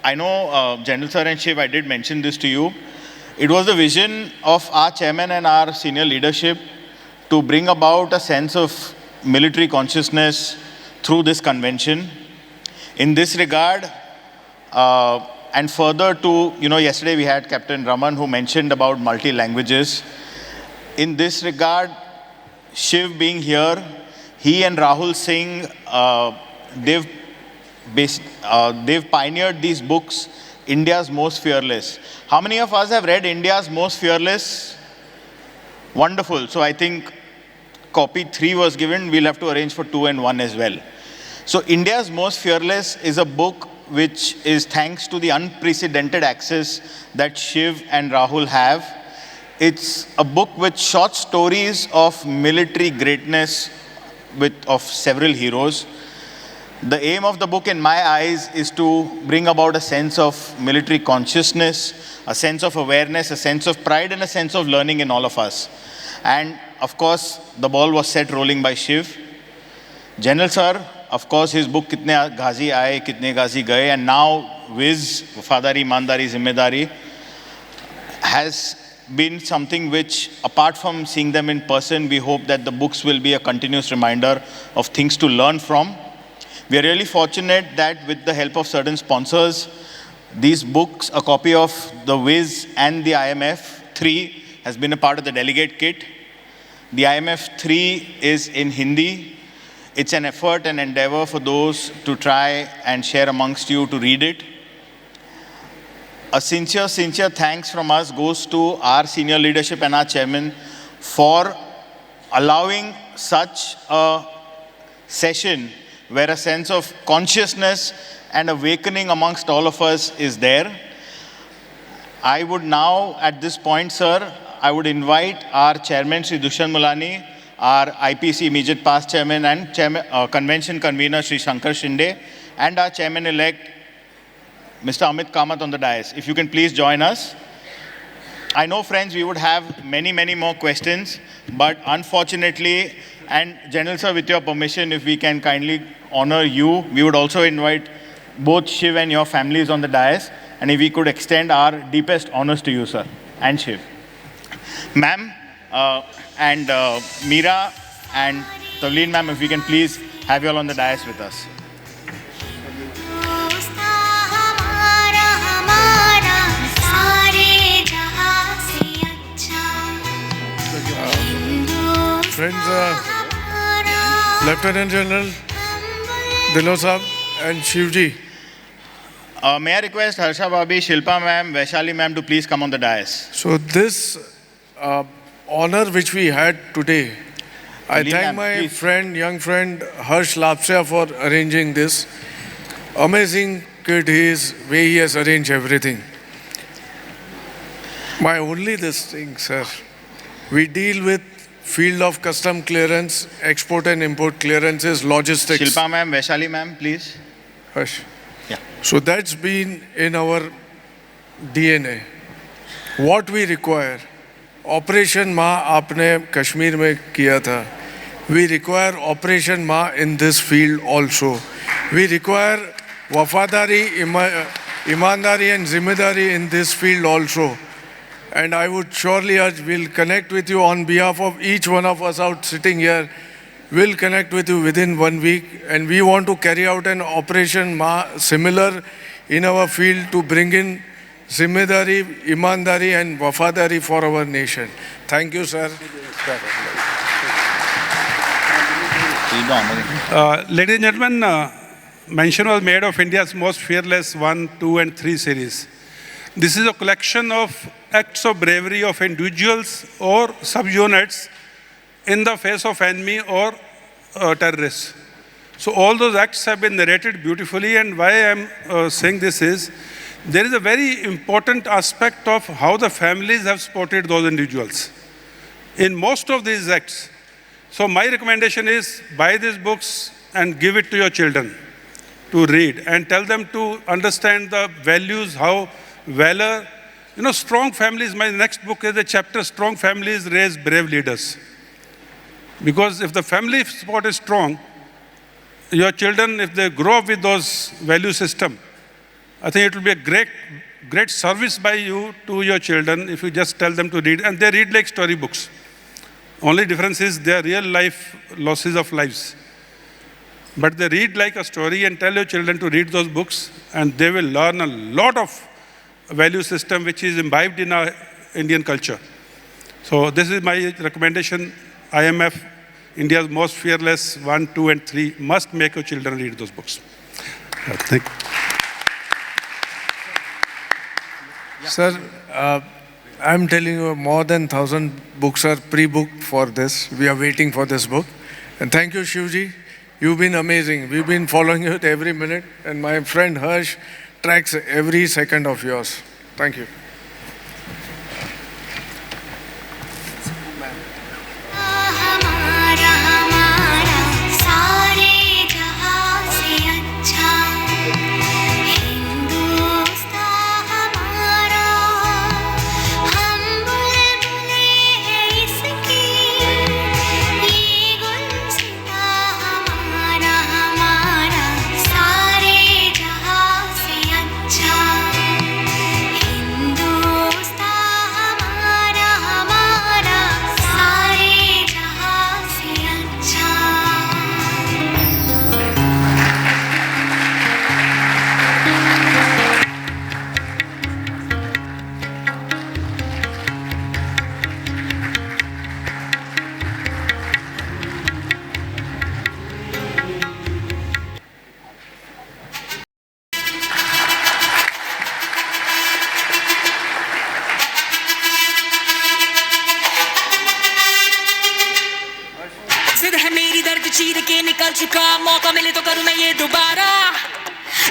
Speaker 1: I know, General Sir and Shiv, I did mention this to you. It was the vision of our chairman and our senior leadership to bring about a sense of military consciousness through this convention. In this regard, and further to, yesterday we had Captain Raman who mentioned about multi-languages. In this regard, Shiv being here, he and Rahul Singh, they've pioneered these books, India's Most Fearless. How many of us have read India's Most Fearless? Wonderful. So I think copy 3 was given. We'll have to arrange for 2 and 1 as well. So India's Most Fearless is a book which is thanks to the unprecedented access that Shiv and Rahul have. It's a book with short stories of military greatness of several heroes. The aim of the book, in my eyes, is to bring about a sense of military consciousness, a sense of awareness, a sense of pride, and a sense of learning in all of us. And, of course, the ball was set rolling by Shiv. General Sir, of course, his book, Kitne Ghazi Aaye, Kitne Ghazi Gaye, and now Viz, Wafadari, Imandari, Zimmedari, has been something which, apart from seeing them in person, we hope that the books will be a continuous reminder of things to learn from. We are really fortunate that with the help of certain sponsors, these books, a copy of the Viz and the IMF 3 has been a part of the delegate kit. The IMF 3 is in Hindi. It's an effort and endeavor for those to try and share amongst you to read it. A sincere thanks from us goes to our senior leadership and our chairman for allowing such a session where a sense of consciousness and awakening amongst all of us is there. I would now, at this point, sir, I would invite our chairman, Sri Dushyant Mulani, our IPC immediate past chairman and convention convener, Sri Shankar Shinde, and our chairman-elect, Mr. Amit Kamath on the dais. If you can please join us. I know, friends, we would have many more questions, but unfortunately, and General Sir, with your permission, if we can kindly honor you, we would also invite both Shiv and your families on the dais, and if we could extend our deepest honors to you, sir, and Shiv. Ma'am, and Meera and Tavleen, ma'am, if we can please have you all on the dais with us.
Speaker 10: Friends, Lieutenant General Dhillon Sahab and Shivji.
Speaker 1: May I request Harsha Bhabhi, Shilpa ma'am, Vaishali ma'am to please come on the dais.
Speaker 10: So this honor which we had today, I thank my young friend Harsh Lapsia for arranging this. Amazing kid he is, way he has arranged everything. My only this thing, sir, we deal with field of custom clearance, export and import clearances, logistics.
Speaker 1: Shilpa ma'am, Vaishali ma'am, please.
Speaker 10: Harsh.
Speaker 1: Yeah.
Speaker 10: So that's been in our DNA. What we require, Operation Ma आपने कश्मीर में किया था. We require Operation Ma in this field also. We require Wafadari, Imandari and Zimmedari in this field also. And I would surely urge, we'll connect with you on behalf of each one of us out sitting here. We'll connect with you within 1 week. And we want to carry out an Operation Ma similar in our field to bring in Zimmedari, Imandari and Wafadari for our nation. Thank you, sir.
Speaker 5: Ladies and gentlemen, mention was made of India's Most Fearless 1, 2 and 3 series. This is a collection of acts of bravery of individuals or subunits in the face of enemy or terrorists. So all those acts have been narrated beautifully, and why I am saying this is, there is a very important aspect of how the families have supported those individuals. In most of these acts, So my recommendation is buy these books and give it to your children to read and tell them to understand the values, how valor, strong families. My next book is a chapter, Strong Families Raise Brave Leaders. Because if the family support is strong, your children, if they grow up with those value system, I think it will be a great service by you to your children if you just tell them to read. And they read like storybooks. Only difference is their real life losses of lives. But they read like a story, and tell your children to read those books, and they will learn a lot of value system which is imbibed in our Indian culture. So this is my recommendation. IMF, India's most fearless 1, 2, and 3 must make your children read those books. Thank you.
Speaker 12: Sir, I'm telling you, more than 1,000 books are pre-booked for this. We are waiting for this book. And thank you, Shivji. You've been amazing. We've been following you every minute. And my friend Harsh tracks every second of yours. Thank you.
Speaker 13: जिद है मेरी दर्द चीर के निकल चुका मौका मिले तो करूं मैं ये दोबारा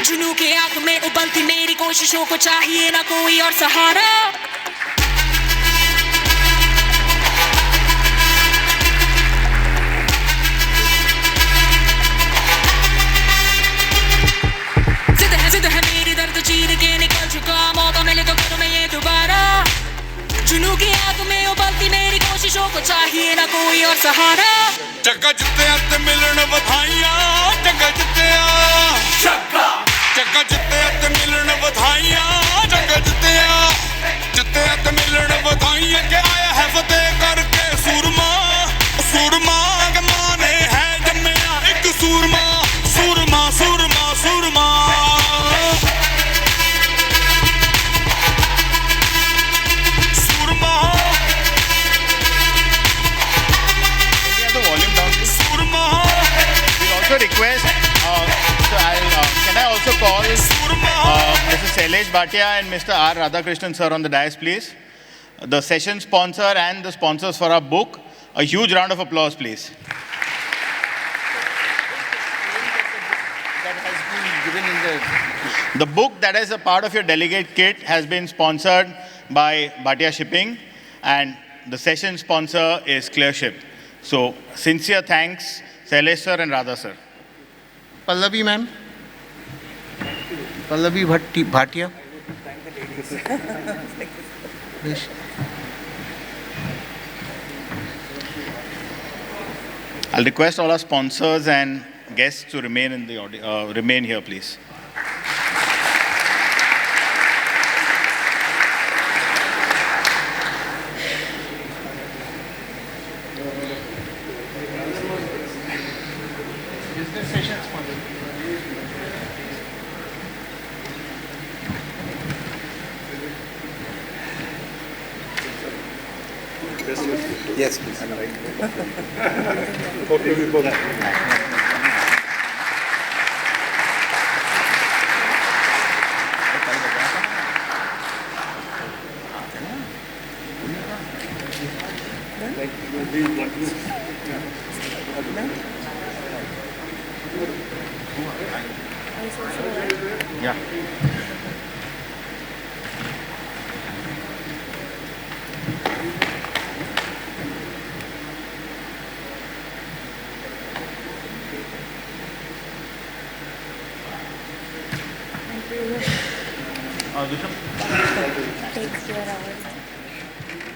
Speaker 13: जुनू के आग में उबलती मेरी कोशिशों को चाहिए ना कोई और सहारा जिद है मेरी दर्द चीर के निकल चुका मौका मिले तो करूं मैं ये दोबारा जुनू की आग में उबलती मेरी कोशिशों को चाहिए ना कोई और सहारा
Speaker 14: चक्का जित्तिया ते मिलन बधाइयां चक्का जित्तिया चक्का जित्तिया ते मिलन बधाइयां चक्का जित्तिया ते मिलन बधाइयां के आया है फतेह करके सूरमा सूरमा के माने है जम्मिया एक सूरमा सूरमा सूरमा सूरमा
Speaker 1: Request, can I also call Mr. Shailesh Bhatia and Mr. R. Radhakrishnan sir on the dais, please? The session sponsor and the sponsors for our book. A huge round of applause, please. The book that is a part of your delegate kit has been sponsored by Bhatia Shipping, and the session sponsor is Clearship. So, sincere thanks, Shailesh sir and Radha sir.
Speaker 15: Pallavi ma'am. Pallavi Bhatia. Please.
Speaker 1: I'll request all our sponsors and guests to remain in the remain here, please.
Speaker 15: Yes, please.
Speaker 1: Yeah. Takes your hours.